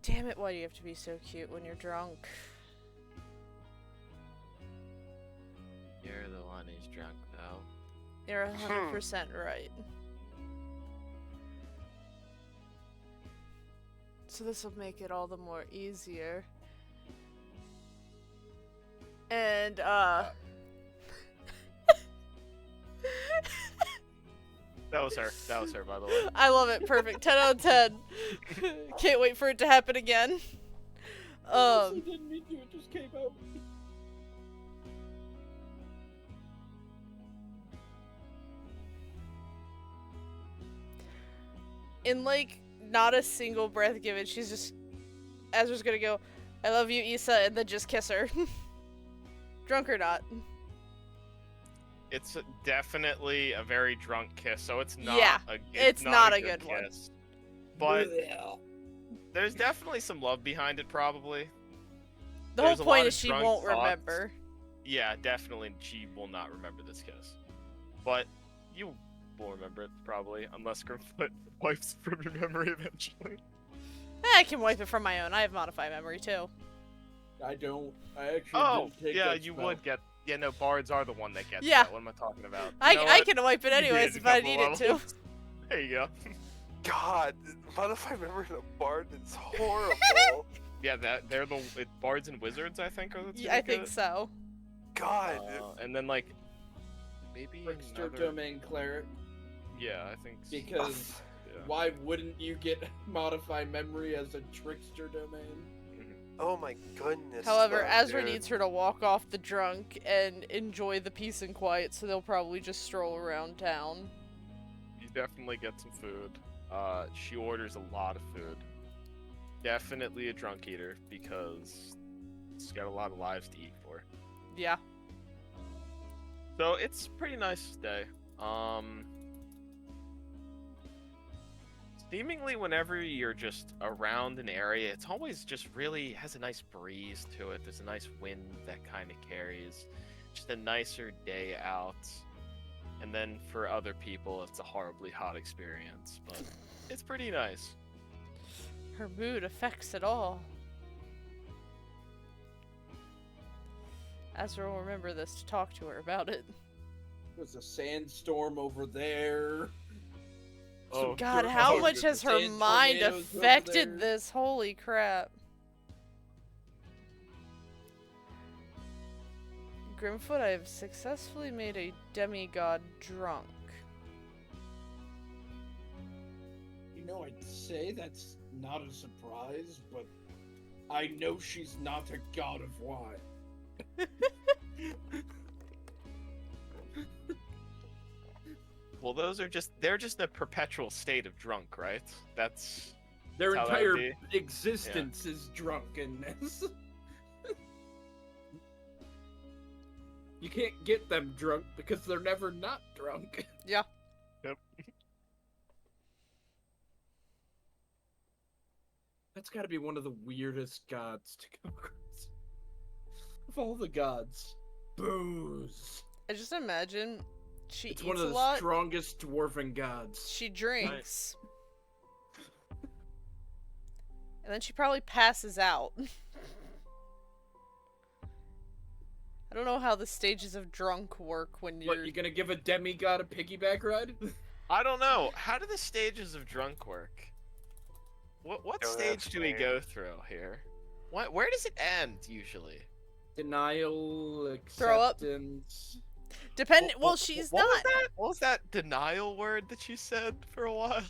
Damn it, why do you have to be so cute when you're drunk? You're the one who's drunk, though. You're 100% right. So this will make it all the more easier. And, That was her. That was her, by the way. I love it. Perfect. 10 out of 10. Can't wait for it to happen again. I didn't mean to, it just came out. In, like, not a single breath given, she's just... Azra's gonna go, I love you, Issa, and then just kiss her. Drunk or not. It's definitely a very drunk kiss, so it's not Yeah, it's not a good good one. kiss. But there's definitely some love behind it, probably. The whole There's a point lot is of she drunk won't thoughts. remember. Yeah, definitely she will not remember this kiss. But you will remember it, probably, unless Grimfoot wipes it from your memory eventually. I can wipe it from my own. I have modified memory, too. I don't. I actually Oh, didn't take yeah, that you spell. would get... Yeah, no, bards are the one that gets Yeah. that. What am I talking about? I You know I what? can wipe it You anyways did if a I couple needed to. levels. There you go. God, modify memory in a bard is horrible. Yeah, they're the bards and wizards, I think, are the two. Yeah, I that get think it. so. God. And then like maybe Trickster another... domain cleric. Yeah, I think so. Because Yeah. why wouldn't you get modify memory as a trickster domain? Oh my goodness. However, though, Azra dude. needs her to walk off the drunk and enjoy the peace and quiet, so they'll probably just stroll around town. You definitely get some food. She orders a lot of food. Definitely a drunk eater because she's got a lot of lives to eat for. Yeah. So it's a pretty nice day. Seemingly whenever you're just around an area, it's always just really has a nice breeze to it. There's a nice wind that kind of carries. Just a nicer day out. And then for other people, it's a horribly hot experience, but it's pretty nice. Her mood affects it all. Azra will remember this to talk to her about it. There's a sandstorm over there. Oh, God, Sure. how Oh, much has her sand mind tornadoes over affected there. this? Holy crap. Grimfoot, I have successfully made a demigod drunk. You know, I'd say that's not a surprise, but I know she's not a god of wine. Well, they're just in a perpetual state of drunk, right? That's Their That's how that would entire be. existence is drunkenness. You can't get them drunk because they're never not drunk. Yeah. Yep. That's gotta be one of the weirdest gods to come across. Of all the gods, booze. I just imagine she It's eats one of a the lot, strongest dwarven gods. she drinks, and then she probably passes out. I don't know how the stages of drunk work when you're... What, you gonna give a demigod a piggyback ride? I don't know. How do the stages of drunk work? What stage do we go through here? Where does it end usually? Denial, Throw up. acceptance. Depending... Well, she's not... What was that denial word that you said for a while?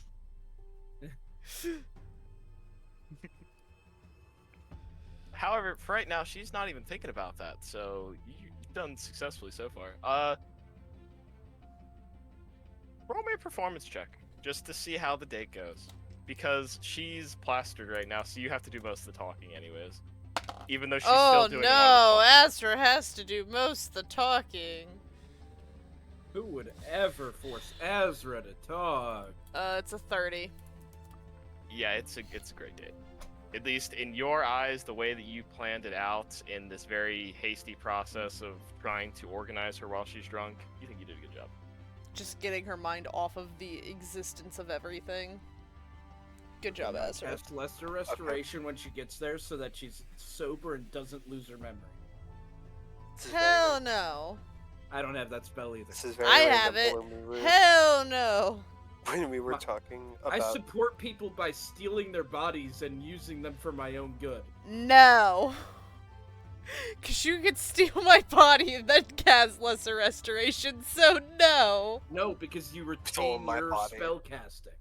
However, for right now, she's not even thinking about that, so you've done successfully so far. Roll me a performance check, just to see how the date goes. Because she's plastered right now, so you have to do most of the talking anyways. Even though she's still doing a lot no, of Astra has to do most of the talking. Who would ever force Azra to talk? It's a 30. Yeah, it's a great date. At least in your eyes, the way that you planned it out in this very hasty process of trying to organize her while she's drunk, you think you did a good job. Just getting her mind off of the existence of everything. Good job, Azra. Cast Lesser Restoration when she gets there so that she's sober and doesn't lose her memory. Hell no. I don't have that spell either. This is very I have it. Hell no. When we were talking about... I support people by stealing their bodies and using them for my own good. No. Because you could steal my body and then cast Lesser Restoration, so no. No, because you Stole retain my your body. spell casting.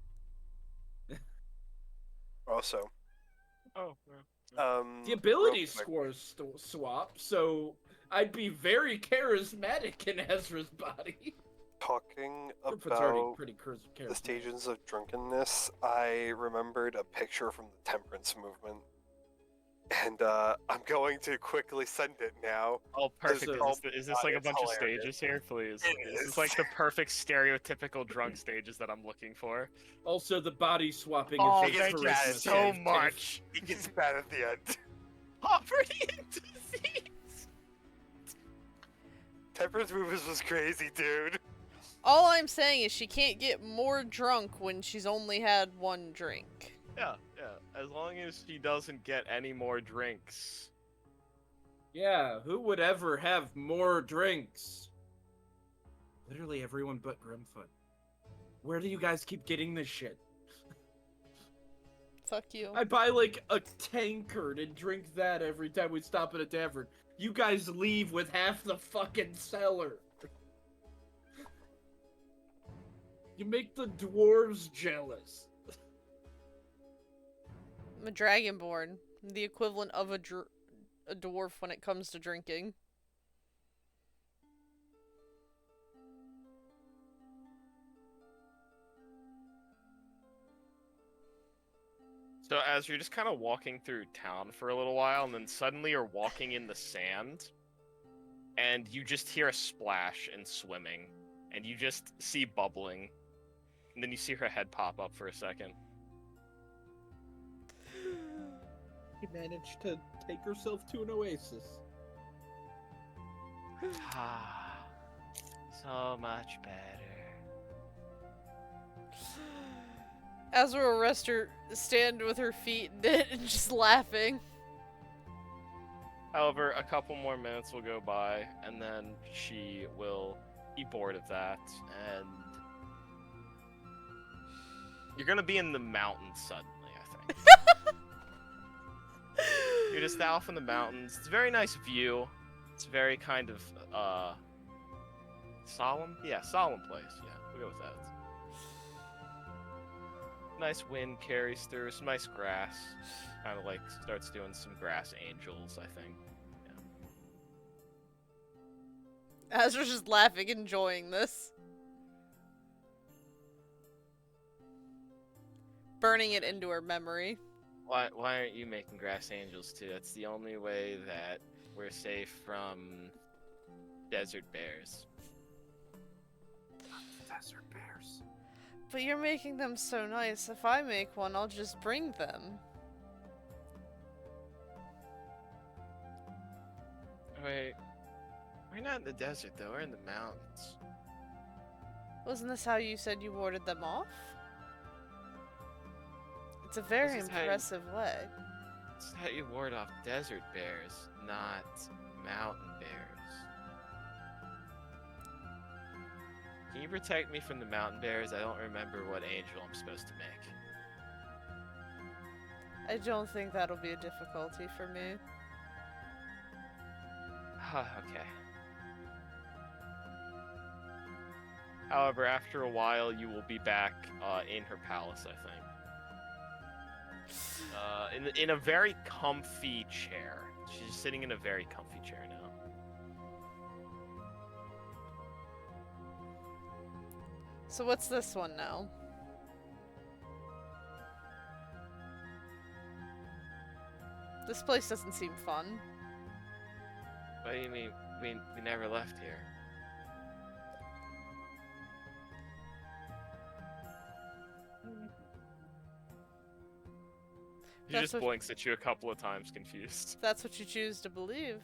Also, Oh, The ability real quick. scores swap, so I'd be very charismatic in Ezra's body. Talking It's already about pretty the charismatic. stages of drunkenness, I remembered a picture from the temperance movement. And I'm going to quickly send it now. Oh, perfect. So- Is this like a it's bunch of hilarious. stages here, please? It This is. is like the perfect stereotypical drunk stages that I'm looking for. Also, the body swapping Oh, is a thank you charisma so save. much. It gets bad at the end. Poverty and disease. Temperance movement was crazy, dude. All I'm saying is she can't get more drunk when she's only had one drink. Yeah. As long as she doesn't get any more drinks. Yeah, who would ever have more drinks? Literally everyone but Grimfoot. Where do you guys keep getting this shit? Fuck you. I buy like a tankard and drink that every time we stop at a tavern. You guys leave with half the fucking cellar. You make the dwarves jealous. I'm a Dragonborn. The equivalent of a dwarf when it comes to drinking. So as you're just kind of walking through town for a little while, and then suddenly you're walking in the sand, and you just hear a splash and swimming, and you just see bubbling, and then you see her head pop up for a second. She managed to take herself to an oasis. Ah, so much better. Azra will rest her, stand with her feet and just laughing. However, a couple more minutes will go by, and then she will be bored of that, and you're gonna be in the mountains suddenly, I think. You're just off in the mountains. It's a very nice view. It's very kind of, solemn? Yeah, solemn place. Yeah, we'll go with that. Nice wind carries through, some nice grass. Kind of like starts doing some grass angels, I think. Yeah. Azra's just laughing, enjoying this. Burning it into her memory. Why aren't you making grass angels too? That's the only way that we're safe from desert bears. Desert bears. But you're making them so nice. If I make one, I'll just bring them. Wait, we're not in the desert though, we're in the mountains. Wasn't this how you said you warded them off? It's a very This is how you- impressive leg. It's how you ward off desert bears, not mountain bears. Can you protect me from the mountain bears? I don't remember what angel I'm supposed to make. I don't think that'll be a difficulty for me. Okay. However, after a while, you will be back in her palace, I think. In a very comfy chair. She's sitting in a very comfy chair now. So what's this one now? This place doesn't seem fun. What do you mean? We never left here. He just blinks at you a couple of times, confused. That's what you choose to believe.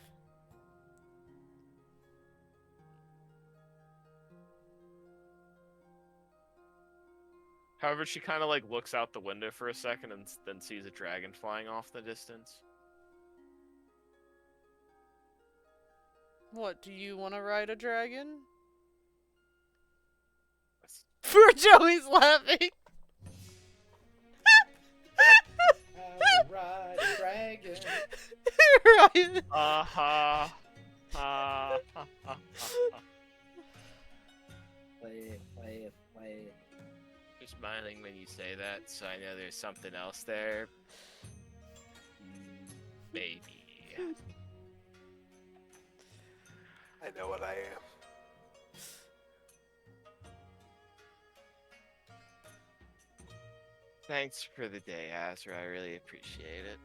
However, she kind of like looks out the window for a second and then sees a dragon flying off the distance. What, do you want to ride a dragon? Poor Joey's laughing. I'll ride a dragon. Right. Play it, play it, play it. You're smiling when you say that, so I know there's something else there. Maybe. I know what I am. Thanks for the day, Azra. I really appreciate it.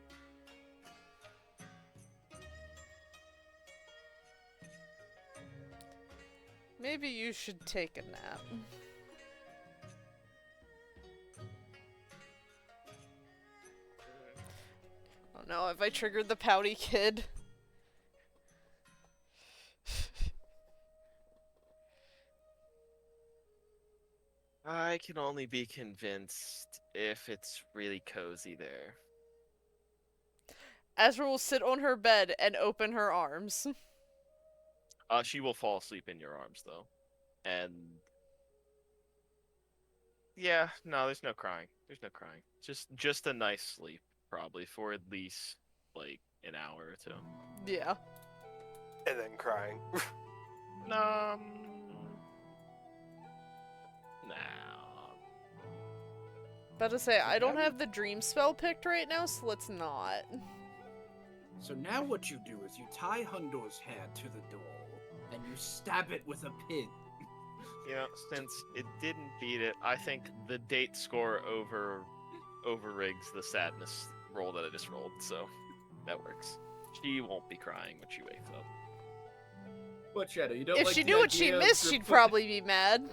Maybe you should take a nap. Oh no, have I triggered the pouty kid? I can only be convinced if it's really cozy there. Azra will sit on her bed and open her arms. She will fall asleep in your arms, though. And... yeah, no, there's no crying. There's no crying. Just a nice sleep, probably, for at least, like, an hour or two. Yeah. And then crying. No. About to say, I don't have the dream spell picked right now, so let's not. So now what you do is you tie Hundor's hand to the door, and you stab it with a pin. You know, since it didn't beat it, I think the date score overrigs the sadness roll that I just rolled, so that works. She won't be crying when she wakes up. What, Shadow? You don't If like she the knew what she idea of missed, she'd probably be mad.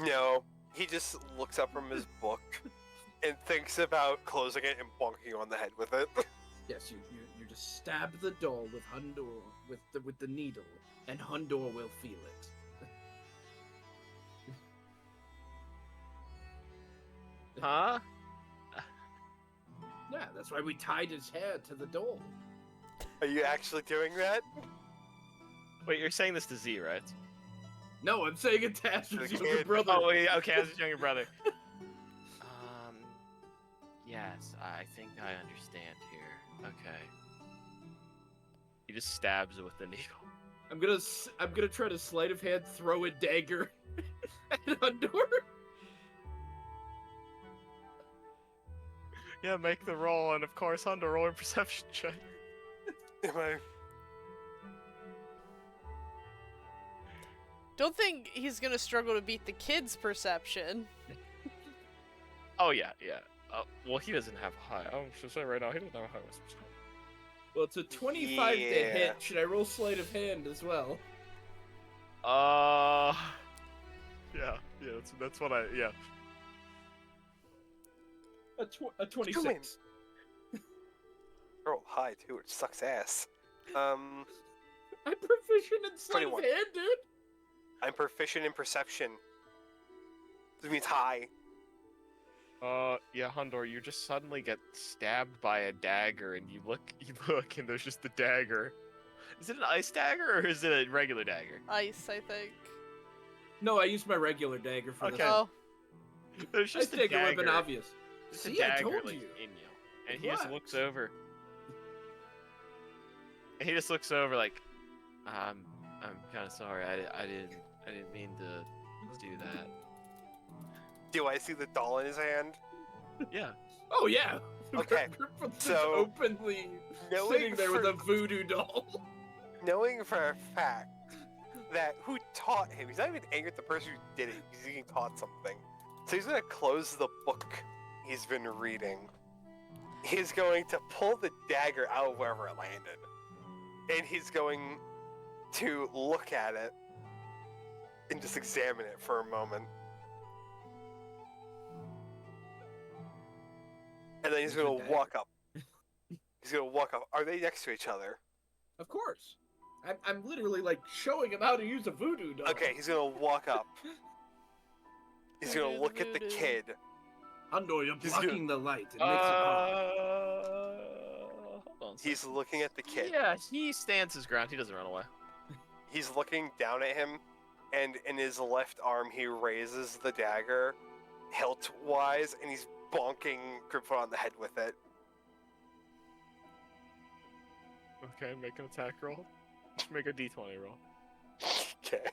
No, he just looks up from his book and thinks about closing it and bonking on the head with it. Yes, you just stab the doll with Hundor with the needle, and Hundor will feel it. Huh? Yeah, that's why we tied his hair to the doll. Are you actually doing that? Wait, you're saying this to Z, right? No, I'm saying it to Azra's younger brother. Oh, wait, okay, Azra's younger brother. Yes, I think I understand here. Okay. He just stabs it with the needle. I'm gonna try to sleight of hand throw a dagger at Hundor. Yeah, make the roll, and of course, Hundor, roll a perception check. Am I? Don't think he's gonna struggle to beat the kid's perception. Oh, yeah. Well, he doesn't have high. I'm just saying right now, he doesn't have a high perception. Well, it's a 25 to hit. Should I roll sleight of hand as well? Yeah, that's what yeah. A 26. Roll high too, it sucks ass. I'm proficient in sleight of 21. hand, dude. I'm proficient in perception. This means high. Yeah, Hundor, you just suddenly get stabbed by a dagger, and you look, and there's just the dagger. Is it an ice dagger, or is it a regular dagger? Ice, I think. No, I used my regular dagger for this. Oh. There's just I a think it would have dagger. been obvious. Just See, a I dagger, told like, you. in you. And It he just works. looks over. And he just looks over like, I'm kind of sorry. I didn't mean to do that. Do I see the doll in his hand? Yeah. Oh yeah. Okay, Griffith's so, openly knowing sitting there with for- a voodoo doll. Knowing for a fact that who taught him, he's not even angry at the person who did it, he's being taught something. So he's gonna close the book he's been reading. He's going to pull the dagger out of wherever it landed. And he's going to look at it and just examine it for a moment. And then he's There's a gonna dagger. walk up. He's gonna walk up. Are they next to each other? Of course. I'm literally like showing him how to use a voodoo doll. Okay, he's gonna walk up. He's gonna Voodoo, look at the voodoo. kid. Ando, you're He's blocking the light. It makes it hard. Hold on. a He's second. looking at the kid. Yeah, he stands his ground. He doesn't run away. He's looking down at him, and in his left arm, he raises the dagger, hilt-wise, and he's bonking Grimfoot on the head with it. Okay, make an attack roll. Make a d20 roll. Okay.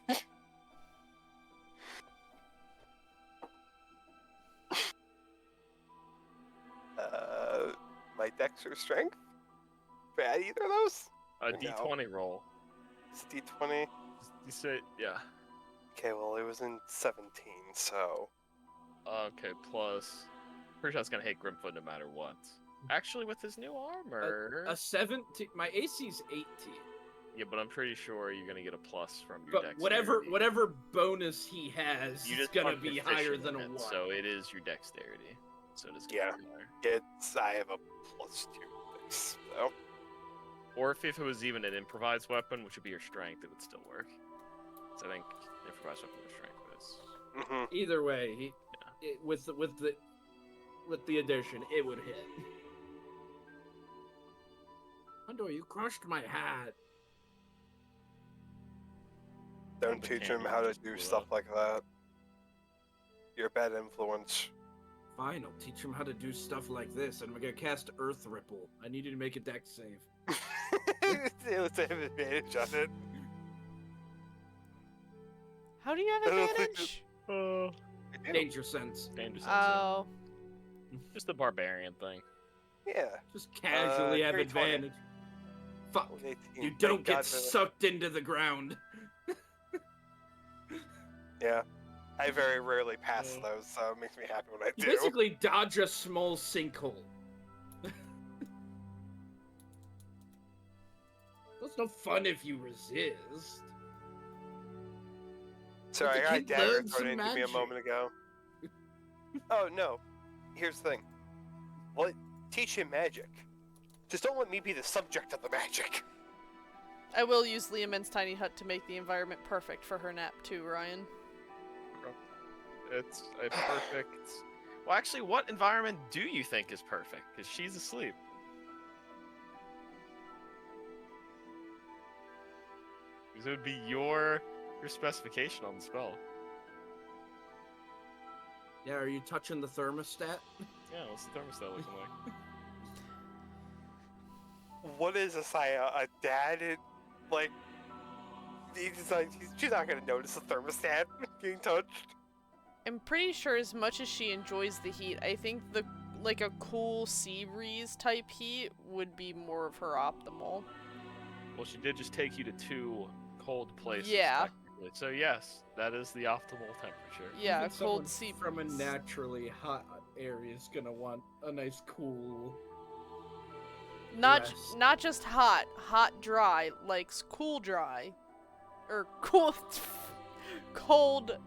My dex or strength? Bad either of those? A No. d20 roll. It's D20. You say, yeah. Okay, well, it was in 17, so... Okay, plus. Pretty sure that's gonna hit Grimfoot no matter what. Actually, with his new armor. A 17. My AC's 18. Yeah, but I'm pretty sure you're gonna get a plus from your But dexterity. whatever bonus he has You is just gonna are be higher proficient than a in it, 1. So it is your dexterity. So it is Yeah. gonna be higher. I have a +2 dex, so... Or if it was even an improvised weapon, which would be your strength, it would still work. So I think improvised weapon with strength is. Mm-hmm. Either way, with the addition, it would hit. Ando, you crushed my hat. Don't The teach him candy how to just do blew stuff up. like that. You're a bad influence. Fine, I'll teach him how to do stuff like this, and I'm gonna cast Earth Ripple. I need you to make a dex save. Let's have advantage on it. How do you have I don't think advantage? Danger sense. Danger sense. Oh. Just a barbarian thing. Yeah. Just casually have 320. advantage. Fuck. 18. You Thank don't God get for that. sucked into the ground. Yeah. I very rarely pass Yeah. those, so it makes me happy when I You do. basically dodge a small sinkhole. It's no fun if you resist. Sorry, the I kid got dagger learned thrown some into me a magic. moment ago. Oh, no. Here's the thing. Well, teach him magic. Just don't let me be the subject of the magic. I will use Liamin's tiny hut to make the environment perfect for her nap too, Ryan. It's a perfect. Well, actually, what environment do you think is perfect? Because she's asleep. Because it would be your specification on the spell. Yeah, are you touching the thermostat? Yeah, what's the thermostat looking like? What is Asaya? A dad? Like, she's not gonna notice the thermostat being touched. I'm pretty sure as much as she enjoys the heat, I think like a cool sea breeze type heat would be more of her optimal. Well, she did just take you to 2 cold places. Yeah. technically. So yes, that is the optimal temperature. Yeah, Even someone cold sea from a breeze. naturally hot area is gonna want a nice cool. Not rest. not just hot dry, likes cool dry, or cool, cold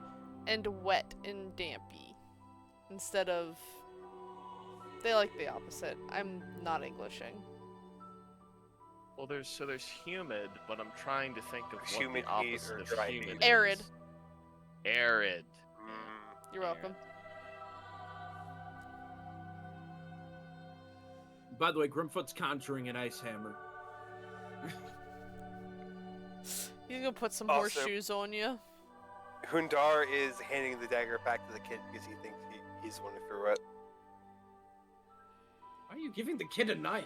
and wet and dampy, instead of. They like the opposite. I'm not Englishing. Well, there's humid, but I'm trying to think of what Humid the heat opposite or of dry humid heat? is. Arid. Arid. You're welcome. By the way, Grimfoot's conjuring an ice hammer. He's gonna put some Also- horseshoes on you. Hundar is handing the dagger back to the kid because he thinks he's the one who threw it. Why are you giving the kid a knife?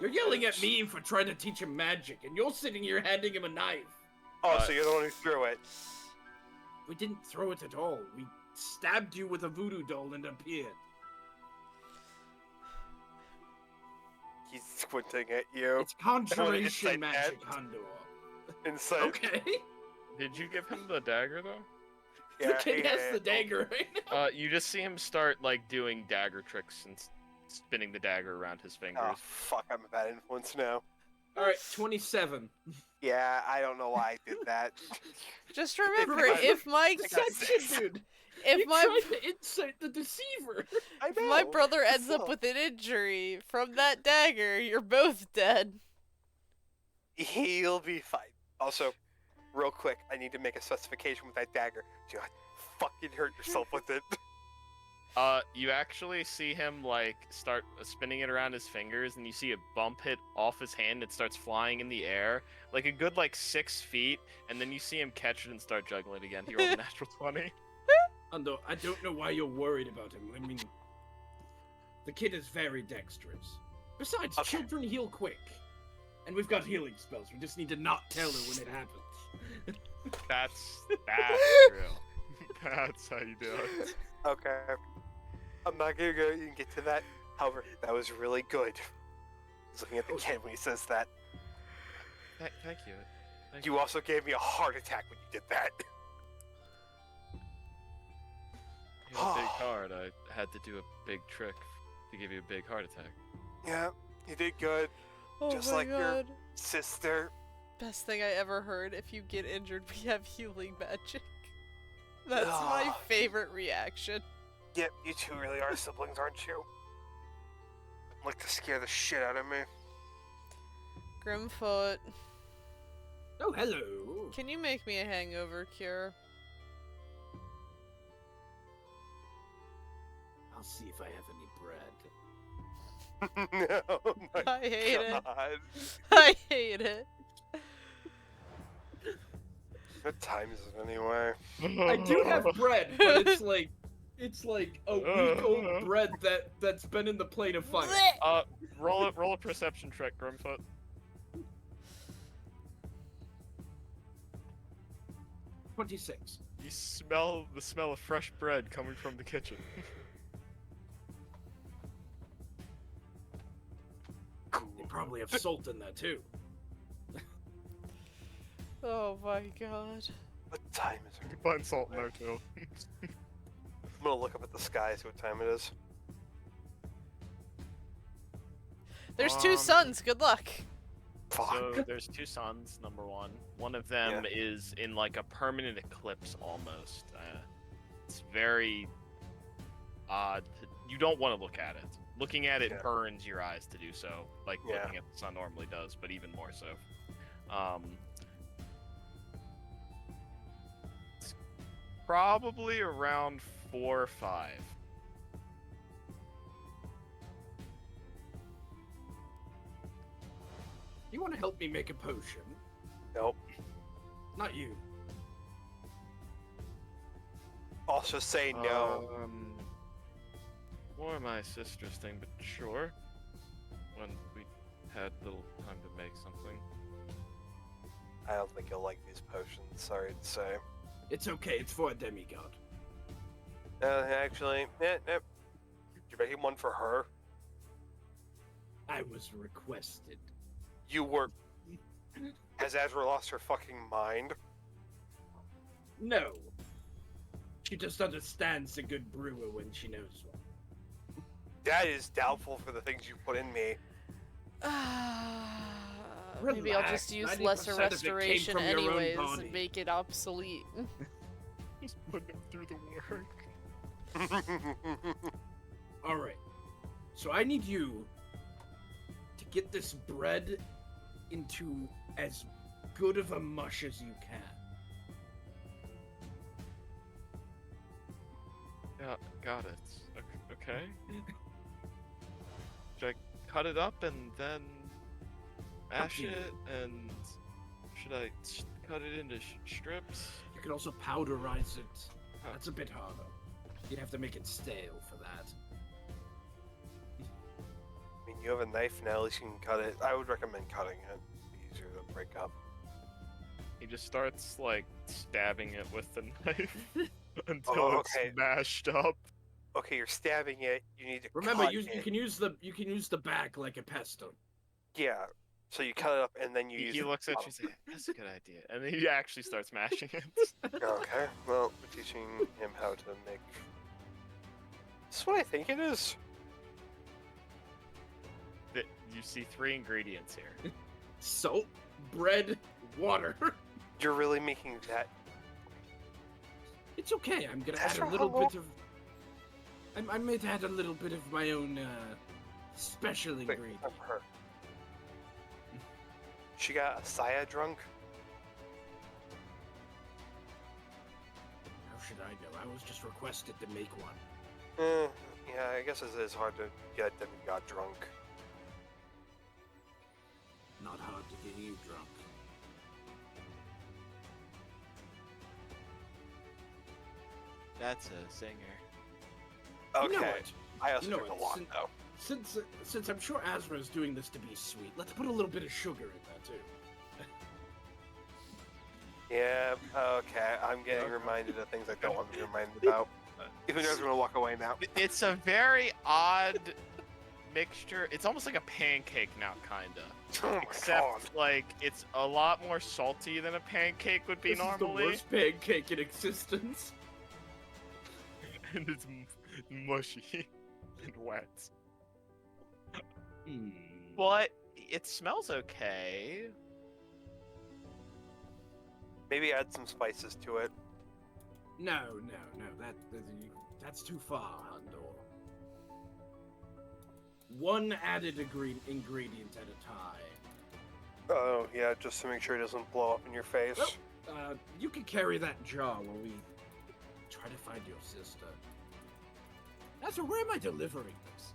You're yelling at me for trying to teach him magic, and you're sitting here handing him a knife. Oh, so you're the one who threw it. We didn't throw it at all. We stabbed you with a voodoo doll and appeared. He's squinting at you. It's conjuration magic, Hundor. Inside. Okay. Did you give him the dagger though? Yeah, the kid has the dagger right now. You just see him start like doing dagger tricks and spinning the dagger around his fingers. Oh fuck! I'm a bad influence now. All right, 27. Yeah, I don't know why I did that. Just remember, if my Dude, if you my tried to incite the deceiver. I if know. my brother ends up with an injury from that dagger, you're both dead. He'll be fine. Also, real quick, I need to make a specification with that dagger. Do not fucking hurt yourself with it. You actually see him like start spinning it around his fingers, and you see a bump hit off his hand. It starts flying in the air, like a good 6 feet, and then you see him catch it and start juggling it again. He rolled a natural 20. Hundo, I don't know why you're worried about him. I mean, the kid is very dexterous. Besides, children heal quick. And we've got healing spells. We just need to not tell her when it happens. That's true. That's how you do it. Okay. I'm not gonna go and get to that. However, that was really good. I was looking at the kid when he says that. Thank you. You also gave me a heart attack when you did that. You had a big heart. I had to do a big trick to give you a big heart attack. Yeah, you did good. Oh Just my like god. your sister. Best thing I ever heard. If you get injured, we have healing magic. That's my favorite reaction. Yep, you two really are siblings, aren't you? Like to scare the shit out of me. Grimfoot, Oh, hello. can you make me a hangover cure? I'll see if I have any bread. No, my I hate it. God. I hate it. What time is it anyway? I do have bread, but it's like a week-old bread that's been in the plate of fire. Roll a perception check, Grimfoot. 26. You smell the smell of fresh bread coming from the kitchen. They probably have salt in that too. Oh my god. What time is it? You find salt in there too. I'm gonna look up at the sky, see what time it is. There's 2 suns, good luck. Fuck. So there's 2 suns, number one. One of them is in like a permanent eclipse almost. It's very odd. You don't want to look at it. Looking at it burns your eyes to do so, like looking at the sun normally does, but even more so. It's probably around 4 or 5. You want to help me make a potion? Nope. Not you. Also say no. More my sister's thing, but sure. When we had little time to make something. I don't think you'll like these potions, sorry to say. It's okay, it's for a demigod. Actually, you're making one for her? I was requested. You were... Has Azra lost her fucking mind? No. She just understands a good brewer when she knows one. That is doubtful for the things you put in me. Maybe I'll just use 90% lesser of it came restoration from your own anyways body. and make it obsolete. Just putting him through the work. Alright. So I need you to get this bread into as good of a mush as you can. Yeah, got it. Okay. Should I cut it up and then mash it? And should I cut it into strips? You You could also powderize it. That's a bit harder. You'd have to make it stale for that. I mean, you have a knife now, at least you can cut it. I would recommend cutting it. It's easier to break up. He just starts, like, stabbing it with the knife until it's smashed up. Okay, you're stabbing it. You need to remember cut you it. can use the back like a pestle. Yeah. So you cut it up and then you use. He looks at you and says, "That's a good idea," and then he actually starts mashing it. Okay. Well, we're teaching him how to make. This is what I think it is. You see 3 ingredients here. Salt, bread, water. You're really making that. It's okay. I'm gonna add a little bit of. I might add a little bit of my own special ingredient. Her. She got a Saya drunk. How should I know? I was just requested to make one. Yeah, I guess it is hard to get demigod drunk. Not hard to get you drunk. That's a singer. Okay. You know what? I also You know drink a what? lot, though. Since I'm sure Azra is doing this to be sweet, let's put a little bit of sugar in that too. Yeah, okay. I'm getting reminded of things I don't want to be reminded about. Even though I'm gonna walk away now. It's a very odd mixture. It's almost like a pancake now, kinda. Oh my Except, like, it's a lot more salty than a pancake would be This normally. is the worst pancake in existence. And it's mushy and wet. But it smells okay. Maybe add some spices to it. No, that's too far, Andor. One added ingredient at a time. Oh, yeah, just to make sure it doesn't blow up in your face. Well, you can carry that jar while we try to find your sister. Azra, where am I delivering this?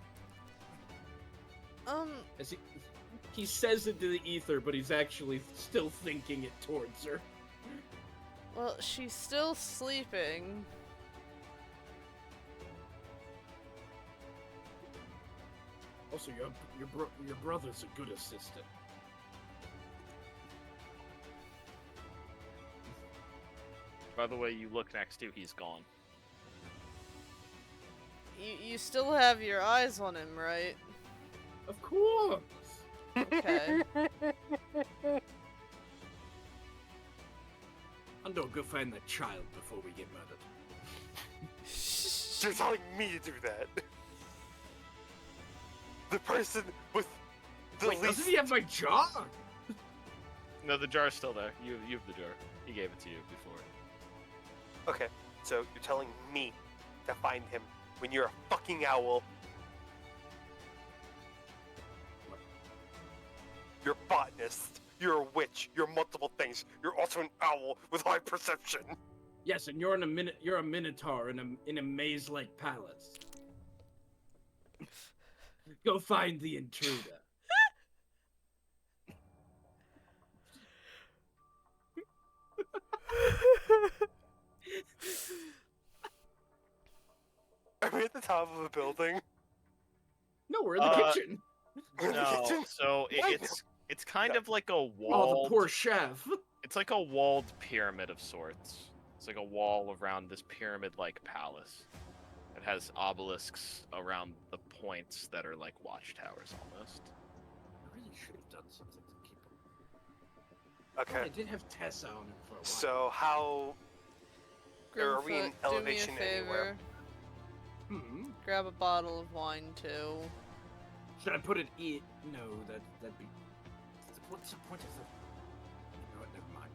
As he says it to the ether, but he's actually still thinking it towards her. Well, she's still sleeping. Also, your brother's a good assistant. By the way, you look next to, he's gone. You still have your eyes on him, right? Of course. Okay. Andor, go find that child before we get murdered. You're telling me to do that. The person with the Wait, least. doesn't he have my jar? No, the jar's still there. You have the jar. He gave it to you before. Okay, so you're telling me to find him when you're a fucking owl. You're a botanist. You're a witch. You're multiple things. You're also an owl with high perception. Yes, and you're a minotaur in a maze-like palace. Go find the intruder. Are we at the top of a building? No, we're in the kitchen. No, so it's kind of like a Oh, walled. the poor chef. It's like a walled pyramid of sorts. It's like a wall around this pyramid-like palace. It has obelisks around the points that are like watchtowers almost. I really should have done something to keep him. Okay. I did have Tessa on him for a while. So how? Are we in Grimfoot, elevation do me a favor. anywhere? Grab a bottle of wine too. Should I put it in? No, that'd be. What's the point of the? You know what? Never mind.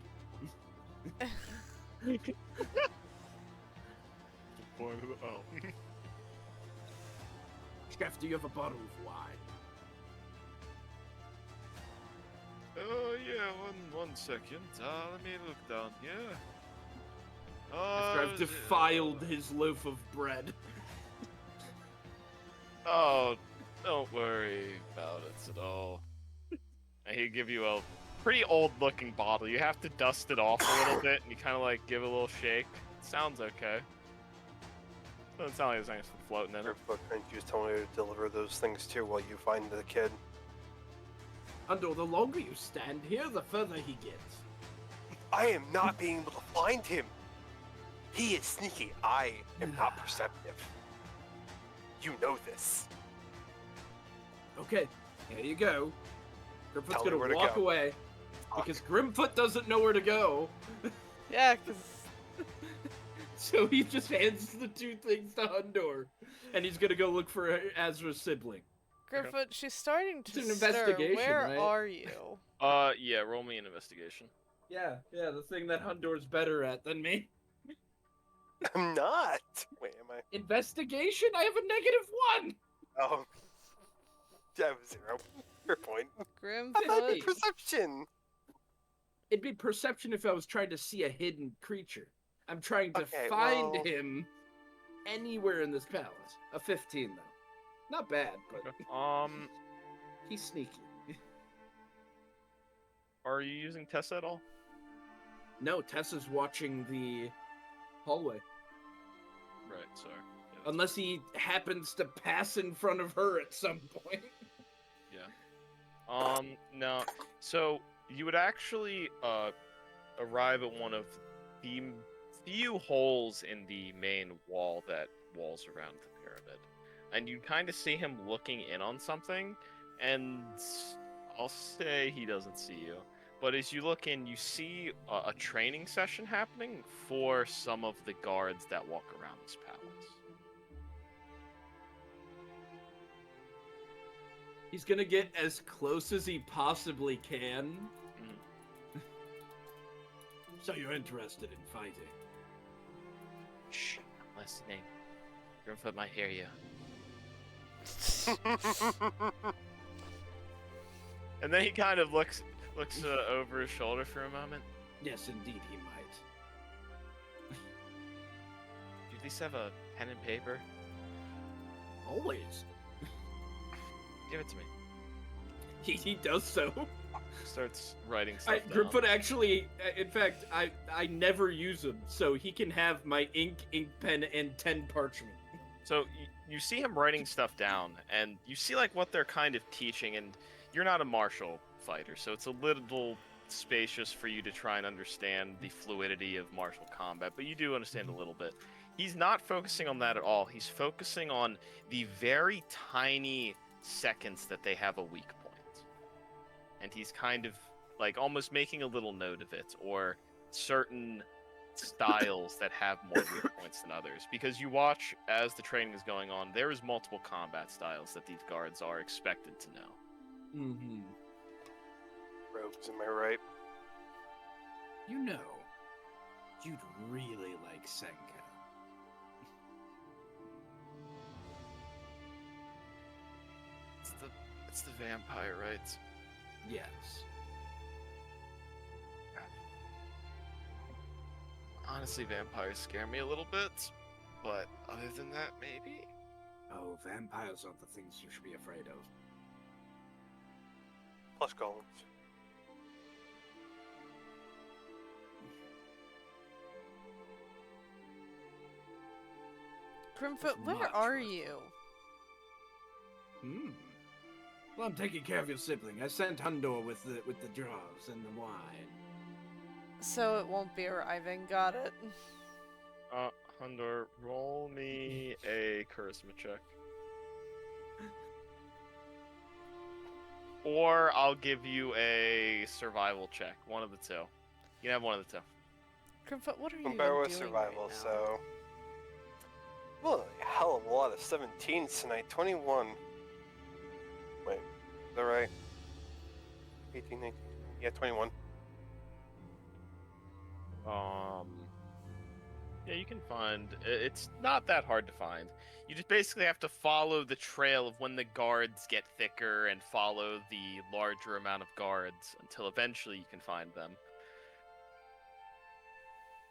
Chef, do you have a bottle of wine? Oh yeah, one second. Let me look down here. After I've defiled his loaf of bread. Oh, don't worry about it at all. And he'll give you a pretty old-looking bottle. You have to dust it off a little bit, and you kind of like give it a little shake. It sounds okay. Doesn't sound like there's anything floating in it. But couldn't you just tell me to deliver those things too while you find the kid? Undor, the longer you stand here, the further he gets. I am not being able to find him. He is sneaky. I am not perceptive. You know this. Okay, here you go. Grimfoot's Tell me gonna where to walk go. away because Grimfoot doesn't know where to go. Yeah, because So he just hands the two things to Undor, and he's gonna go look for Azra's sibling. Grimfoot, she's starting to It's an stir. investigation, Where right? are you? Yeah, roll me an investigation. Yeah, the thing that Undor's better at than me. I'm not. Wait, am I? Investigation? I have a -1! Oh. I have 0. Fair point. I Grimfoot. thought it'd be perception. It'd be perception if I was trying to see a hidden creature. I'm trying to Okay, find well- him anywhere in this palace. A 15, though. Not bad, but he's sneaky. Are you using Tessa at all? No, Tessa's watching the hallway. Right, sorry. Yeah, Unless he happens to pass in front of her at some point. no. So you would actually arrive at one of the few holes in the main wall that walls around the pyramid, and you kind of see him looking in on something, and I'll say he doesn't see you. But as you look in, you see a training session happening for some of the guards that walk around this palace. He's gonna get as close as he possibly can. So you're interested in fighting? Shh, I'm listening. Grimfoot might hear you. And then he kind of looks over his shoulder for a moment. Yes, indeed he might. Do you at least have a pen and paper? Always. Give it to me. He does so. Starts writing stuff down. Grimfoot actually, in fact, I never use him, so he can have my ink pen, and 10 parchment. So you see him writing stuff down, and you see like what they're kind of teaching, and you're not a martial fighter, so it's a little spacious for you to try and understand the fluidity of martial combat, but you do understand a little bit. He's not focusing on that at all. He's focusing on the very tiny seconds that they have a weak point. And he's kind of like almost making a little note of it, or certain styles that have more weak points than others. Because you watch as the training is going on, there is multiple combat styles that these guards are expected to know. Mm-hmm. Rogues, am I right? You know, you'd really like Senka. It's the vampire, right? Yes. Honestly, vampires scare me a little bit, but other than that, maybe? Oh, vampires aren't the things you should be afraid of. Plus golems. Grimfoot, Much where are worse. you? Well, I'm taking care of your sibling. I sent Undor with the jars and the wine. So it won't be arriving. Got it. Hundor, roll me a charisma check. Or I'll give you a survival check. One of the two. You can have one of the two. Grimfoot, what are you Compare with doing survival, right now? so. Well, a hell of a lot of 17s tonight. 21. Wait, is that right? 18, 19. Yeah, 21. Yeah, you can find. It's not that hard to find. You just basically have to follow the trail of when the guards get thicker and follow the larger amount of guards until eventually you can find them.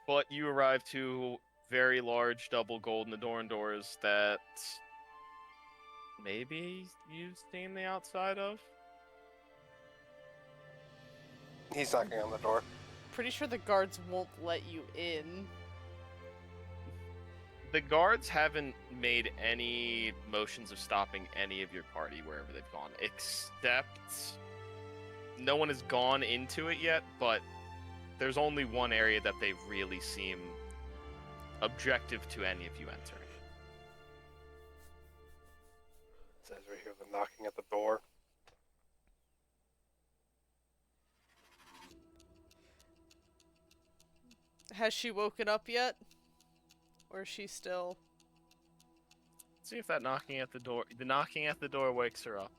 But you arrive to very large double golden adorned doors that maybe you've seen the outside of? He's knocking on the door. Pretty sure the guards won't let you in. The guards haven't made any motions of stopping any of your party wherever they've gone, except no one has gone into it yet, but there's only one area that they really seem objective to any of you entering. Says we hear them knocking at the door. Has she woken up yet? Or is she still... See if that knocking at the door wakes her up.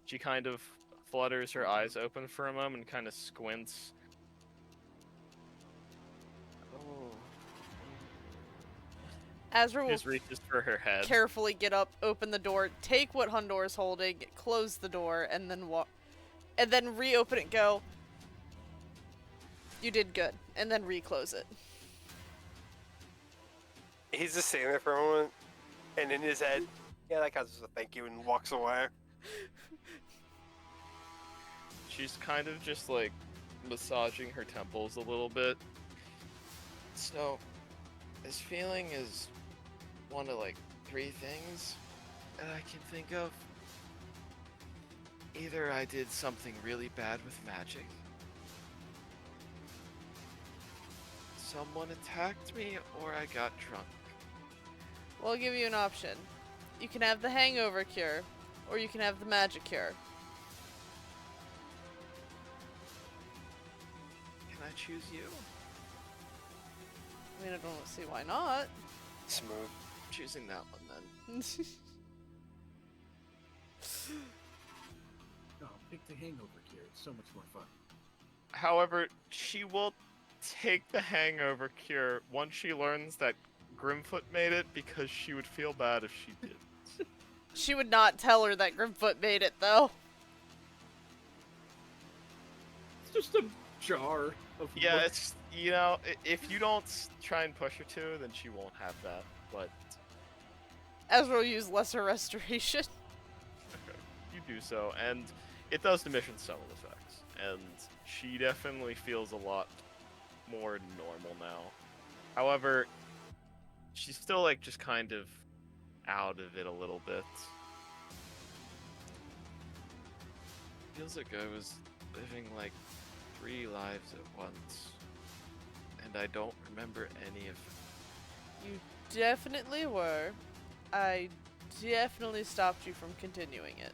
She kind of flutters her eyes open for a moment and kind of squints. Oh. Azra will Just reaches for her head. carefully get up, open the door, take what Hundor is holding, close the door, and then and then reopen it and go, "You did good," and then reclose it. He's just sitting there for a moment, and in his head, yeah, that counts as a thank you, and walks away. She's kind of just like massaging her temples a little bit. So, this feeling is one of like 3 things that I can think of. Either I did something really bad with magic, someone attacked me, or I got drunk. Well, I'll give you an option. You can have the hangover cure, or you can have the magic cure. Can I choose you? I mean, I don't see why not. Smooth. Choosing that one then. Oh, pick the hangover cure. It's so much more fun. However, she will take the hangover cure once she learns that Grimfoot made it, because she would feel bad if she didn't. She would not tell her that Grimfoot made it, though. It's just a jar of Yeah, wood. it's, you know, if you don't try and push her to, then she won't have that, but... Ezra will use lesser restoration. Okay, you do so, and it does the mission several effects, and she definitely feels a lot more normal now. However, she's still, like, just kind of out of it a little bit. Feels like I was living, like, 3 lives at once, and I don't remember any of them. You definitely were. I definitely stopped you from continuing it.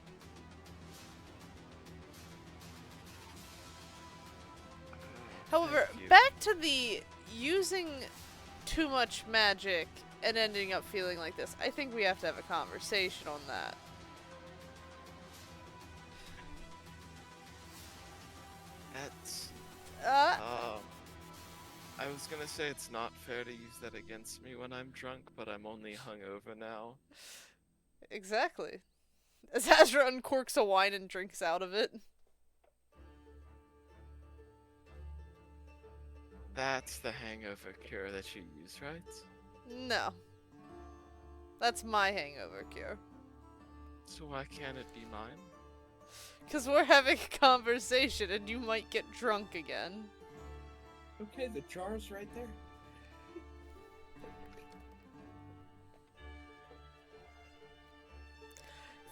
However, Thank you. back to the using too much magic and ending up feeling like this. I think we have to have a conversation on that. That's... I was gonna say it's not fair to use that against me when I'm drunk, but I'm only hungover now. Exactly. As Azra uncorks a wine and drinks out of it. That's the hangover cure that you use, right? No. That's my hangover cure. So why can't it be mine? Because we're having a conversation and you might get drunk again. Okay, the jar's right there.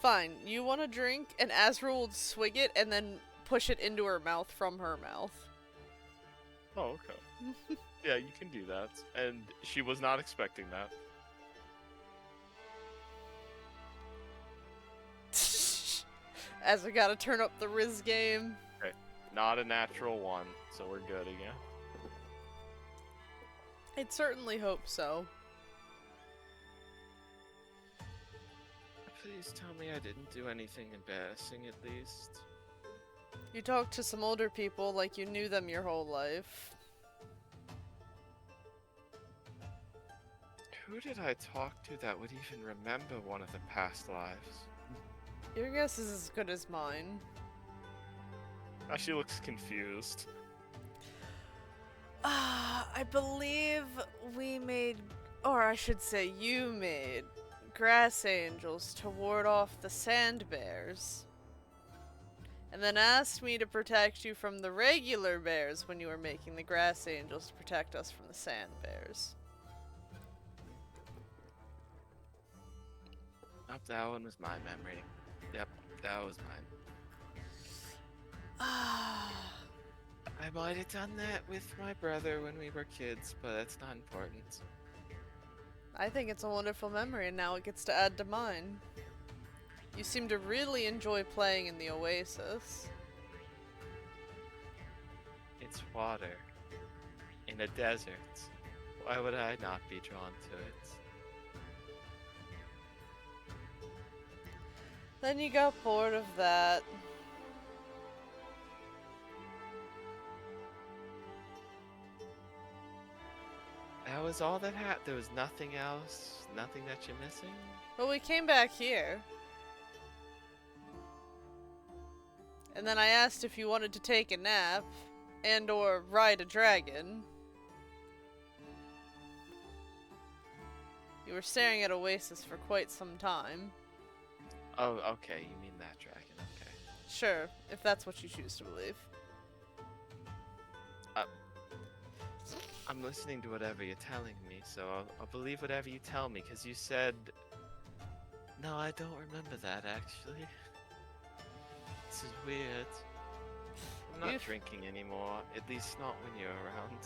Fine, you want a drink, and Azra will swig it and then push it into her mouth from her mouth. Oh, okay. Yeah, you can do that. And she was not expecting that. Azra gotta turn up the Riz game. Okay, not a natural 1, so we're good again. I'd certainly hope so. Please tell me I didn't do anything embarrassing at least. You talked to some older people like you knew them your whole life. Who did I talk to that would even remember one of the past lives? Your guess is as good as mine. She looks confused. I believe we made, or I should say you made, grass angels to ward off the sand bears. and then asked me to protect you from the regular bears when you were making the grass angels to protect us from the sand bears. Oh, that one was my memory. Yep, that was mine. I might have done that with my brother when we were kids, but that's not important. I think it's a wonderful memory, and now it gets to add to mine. You seem to really enjoy playing in the oasis. It's water. In a desert. Why would I not be drawn to it? Then you got bored of that. That was all that happened. There was nothing else? Nothing that you're missing? Well, we came back here. And then I asked if you wanted to take a nap and or ride a dragon. You were staring at Oasis for quite some time. Oh, okay. You mean that dragon. Okay. Sure, if that's what you choose to believe. I'm listening to whatever you're telling me, so I'll believe whatever you tell me, because you said... No, I don't remember that, actually. This is weird. I'm not drinking anymore, at least not when you're around.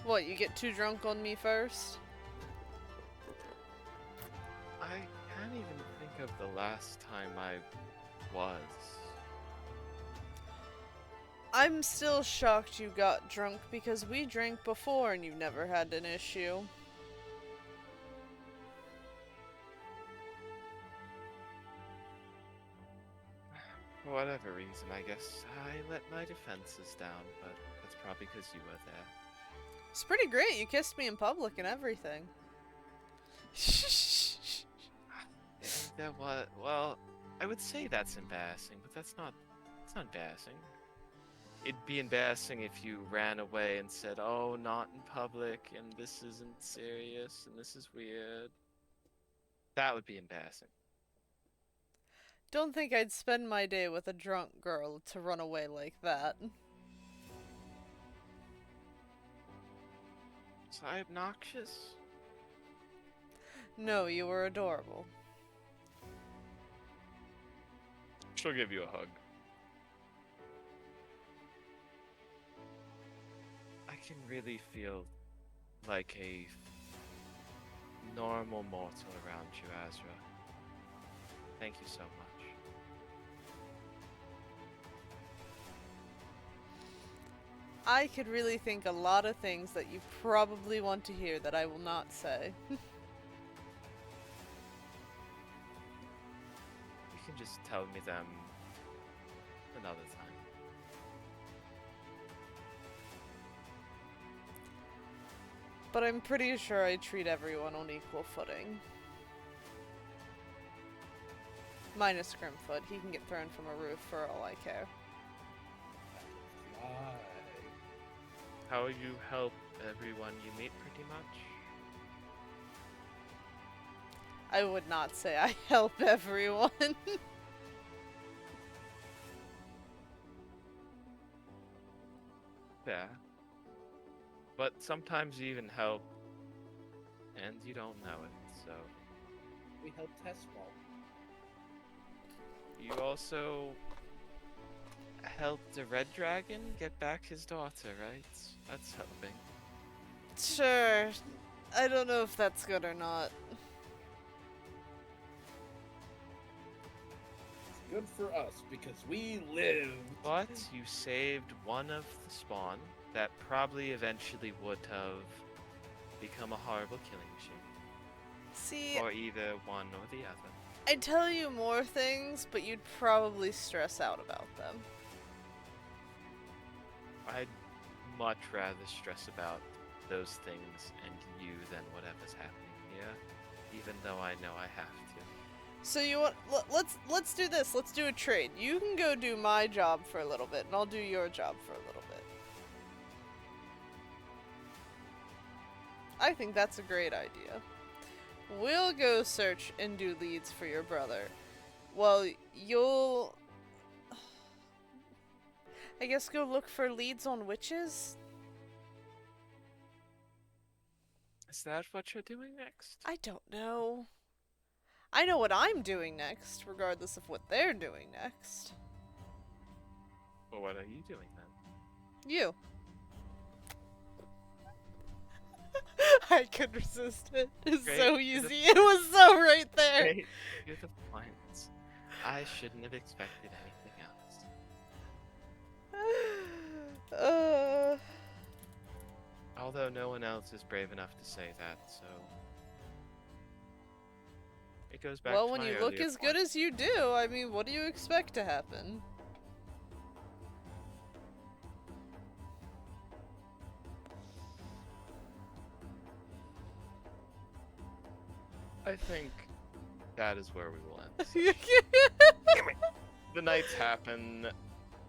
What, you get too drunk on me first? I can't even think of the last time I was. I'm still shocked you got drunk because we drank before and you've never had an issue. For whatever reason, I guess I let my defenses down, but that's probably because you were there. It's pretty great. You kissed me in public and everything. That was, well, I would say that's embarrassing, but it's not embarrassing. It'd be embarrassing if you ran away and said, oh, not in public, and this isn't serious, and this is weird. That would be embarrassing. Don't think I'd spend my day with a drunk girl to run away like that. Was I obnoxious? No, you were adorable. She'll give you a hug. I can really feel like a normal mortal around you, Azra. Thank you so much. I could really think a lot of things that you probably want to hear that I will not say. You can just tell me them another time. But I'm pretty sure I treat everyone on equal footing. Minus Grimfoot. He can get thrown from a roof for all I care. How you help everyone you meet, pretty much? I would not say I help everyone. Yeah. But sometimes you even help, and you don't know it, so... We help Testball. You also helped the Red Dragon get back his daughter, right? That's helping. Sure. I don't know if that's good or not. It's good for us because we live. But you saved one of the spawn that probably eventually would have become a horrible killing machine. See, Or either one or the other. I'd tell you more things, but you'd probably stress out about them. I'd much rather stress about those things and you than whatever's happening here, even though I know I have to. So you want? Let's do this. Let's do a trade. You can go do my job for a little bit, and I'll do your job for a little bit. I think that's a great idea. We'll go search and do leads for your brother. Well, you'll... I guess go look for leads on witches? Is that what you're doing next? I don't know. I know what I'm doing next, regardless of what they're doing next. Well, what are you doing then? You. I could resist it. It's Great. so easy. It was so right there. Great. You're the points. I shouldn't have expected anything else. Although no one else is brave enough to say that, so... It goes back well, to when my you look earlier as good point. as you do, I mean, what do you expect to happen? I think that is where we will end. Damn it. The nights happen.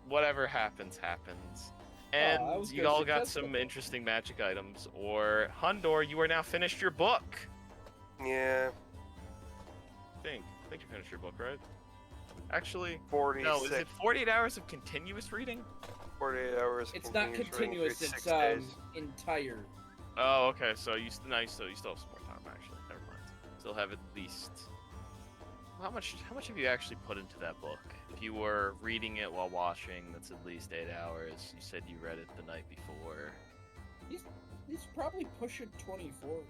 Whatever happens, happens. And I was you gonna all got suggest some that. interesting magic items. Or, Hundor, you are now finished your book. Yeah, I think you finished your book, right? Actually, 46. no, is it 48 hours of continuous reading? 48 hours. It's not reading continuous. for It's 6 days. entire. Oh, okay, so you still have some more time, actually. Never mind. Still have at least... How much have you actually put into that book? If you were reading it while watching, that's at least 8 hours. You said you read it the night before. He's probably pushing 24.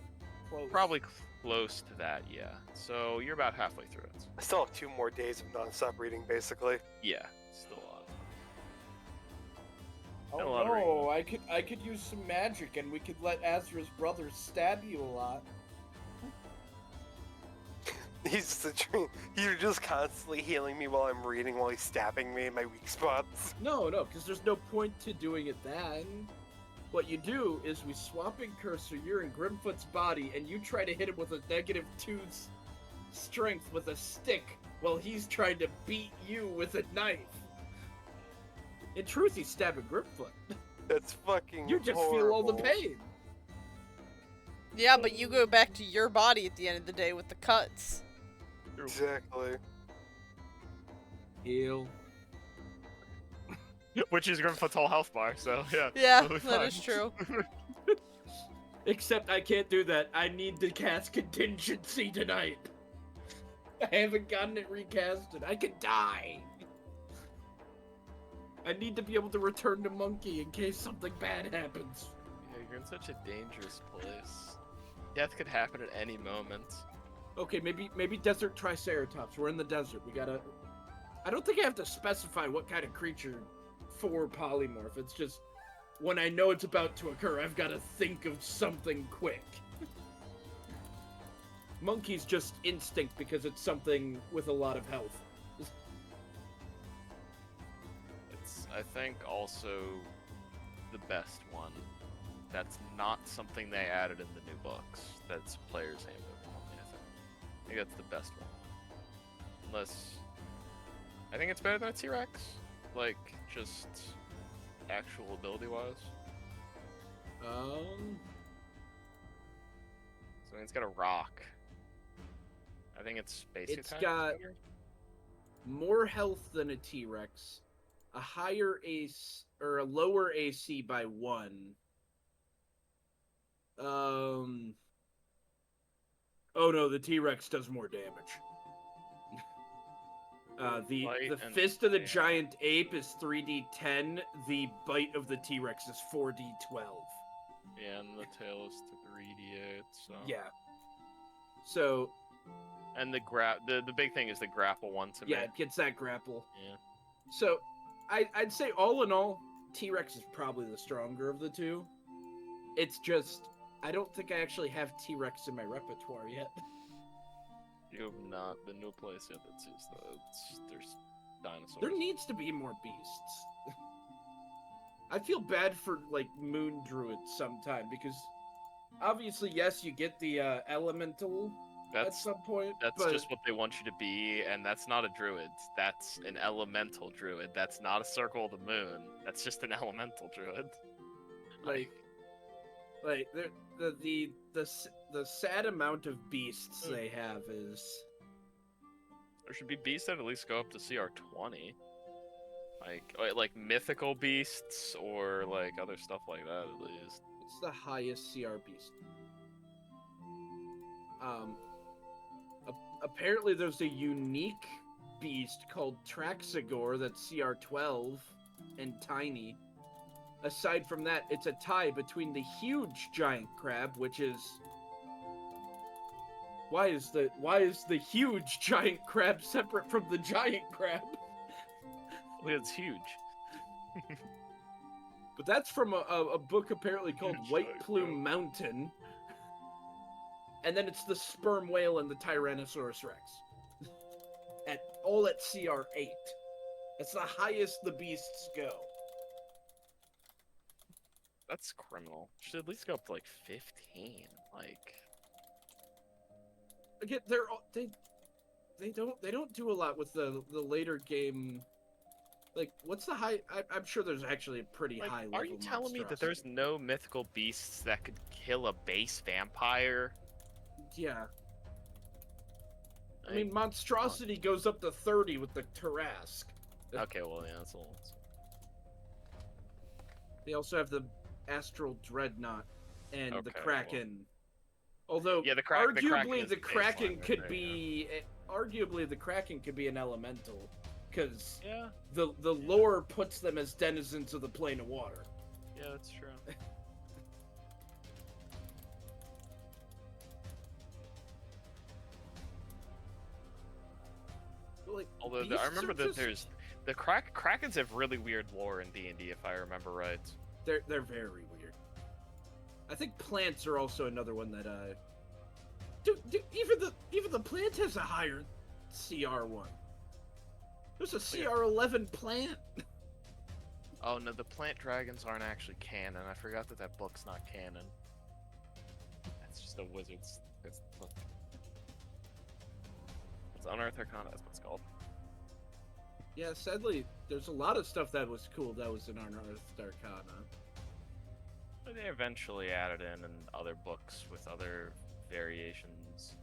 Close. Probably close to that, yeah. So you're about halfway through it. I still have 2 more days of non-stop reading, basically. Yeah, still a lot. Oh a lot of no, I could use some magic, and we could let Azra's brother stab you a lot. He's You're just constantly healing me while I'm reading, while he's stabbing me in my weak spots. No, because there's no point to doing it then. What you do is we swap in Cursor, you're in Grimfoot's body, and you try to hit him with a -2 strength with a stick, while he's trying to beat you with a knife. In truth, he's stabbing Grimfoot. That's fucking You just horrible. feel all the pain. Yeah, but you go back to your body at the end of the day with the cuts. Exactly. Heal. Which is Grimfoot's whole health bar, so yeah. Yeah, totally that fine. is true. Except I can't do that. I need to cast contingency tonight. I haven't gotten it recasted. I could die. I need to be able to return to Monkey in case something bad happens. Yeah, you're in such a dangerous place. Death could happen at any moment. Okay, maybe Desert Triceratops. We're in the desert. We gotta... I don't think I have to specify what kind of creature for polymorph. It's just when I know it's about to occur, I've got to think of something quick. Monkey's just instinct because it's something with a lot of health. It's, I think, also the best one. That's not something they added in the new books. That's Player's Handbook only, I think that's the best one. Unless... I think it's better than a T-Rex. Like, just actual ability-wise. So, I mean, it's got a rock. I think its basic It's attack is got better. more health than a T-Rex, a higher AC or a lower AC by 1. Oh no, the T-Rex does more damage. The Bite and fist of the tail. giant ape is 3d10. The bite of the T-Rex is 4d12. Yeah, and the tail is 3d8, so... Yeah. So And the big thing is the grapple one to yeah, me. it gets that grapple. Yeah. So I'd say all in all, T-Rex is probably the stronger of the two. It's just I don't think I actually have T-Rex in my repertoire yet. You have not been to a place yet that sees there's dinosaurs. There needs to be more beasts. I feel bad for like moon druids sometime because obviously yes, you get the elemental at That's some point. that's but just what they want you to be, and that's not a druid. That's an elemental druid. That's not a circle of the moon. That's just an elemental druid. like Like the sad amount of beasts they have is. There should be beasts that at least go up to CR 20. Like mythical beasts or like other stuff like that at least. It's the highest CR beast. Apparently there's a unique beast called Traxagor that's CR 12 and tiny. Aside from that, it's a tie between the huge giant crab, which is why is the huge giant crab separate from the giant crab? Well, it's huge. But that's from a book apparently called White Plume Mountain. And then it's the sperm whale and the Tyrannosaurus Rex. All at CR 8. That's the highest the beasts go. That's criminal. Should at least go up to like 15. Like, again, they don't do a lot with the later game. Like, what's the high? I'm sure there's actually a pretty high level. Are you telling me that there's no mythical beasts that could kill a base vampire? Yeah. I mean, monstrosity goes up to 30 with the Tarrasque. Okay, well, yeah, that's a little. They also have the Astral Dreadnought and the Okay, Kraken. Although, yeah, arguably the Kraken right could there, be, arguably the Kraken could be an elemental, because yeah, the lore puts them as denizens of the plane of water. yeah, that's true. Like, Although I remember that there's the Krakens have really weird lore in D&D, if I remember right. They're very weird. I think plants are also another one that dude, even the plant has a higher CR one. There's a CR 11 plant. Oh no, the plant dragons aren't actually canon. I forgot that book's not canon. That's just a wizard's. It's Unearthed Arcana. That's what it's called. Yeah, sadly, there's a lot of stuff that was cool that was in Unearthed Arcana. But they eventually added in other books with other variations.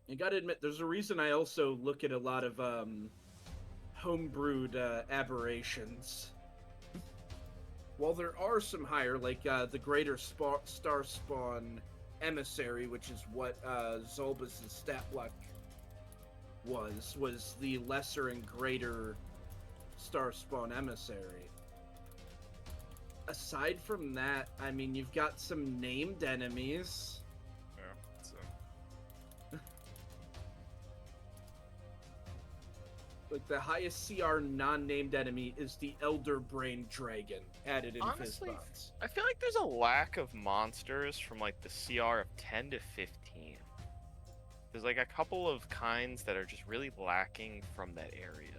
You gotta admit, there's a reason I also look at a lot of homebrewed aberrations. While there are some higher, like the Greater Star Spawn Emissary, which is what Zolbus' stat block was the lesser and greater Star Spawn Emissary. Aside from that, I mean, you've got some named enemies. Yeah, so. Like, the highest CR non-named enemy is the Elder Brain Dragon, added in Honestly, Fizzbots. I feel like there's a lack of monsters from like the CR of 10 to 15. There's like a couple of kinds that are just really lacking from that area.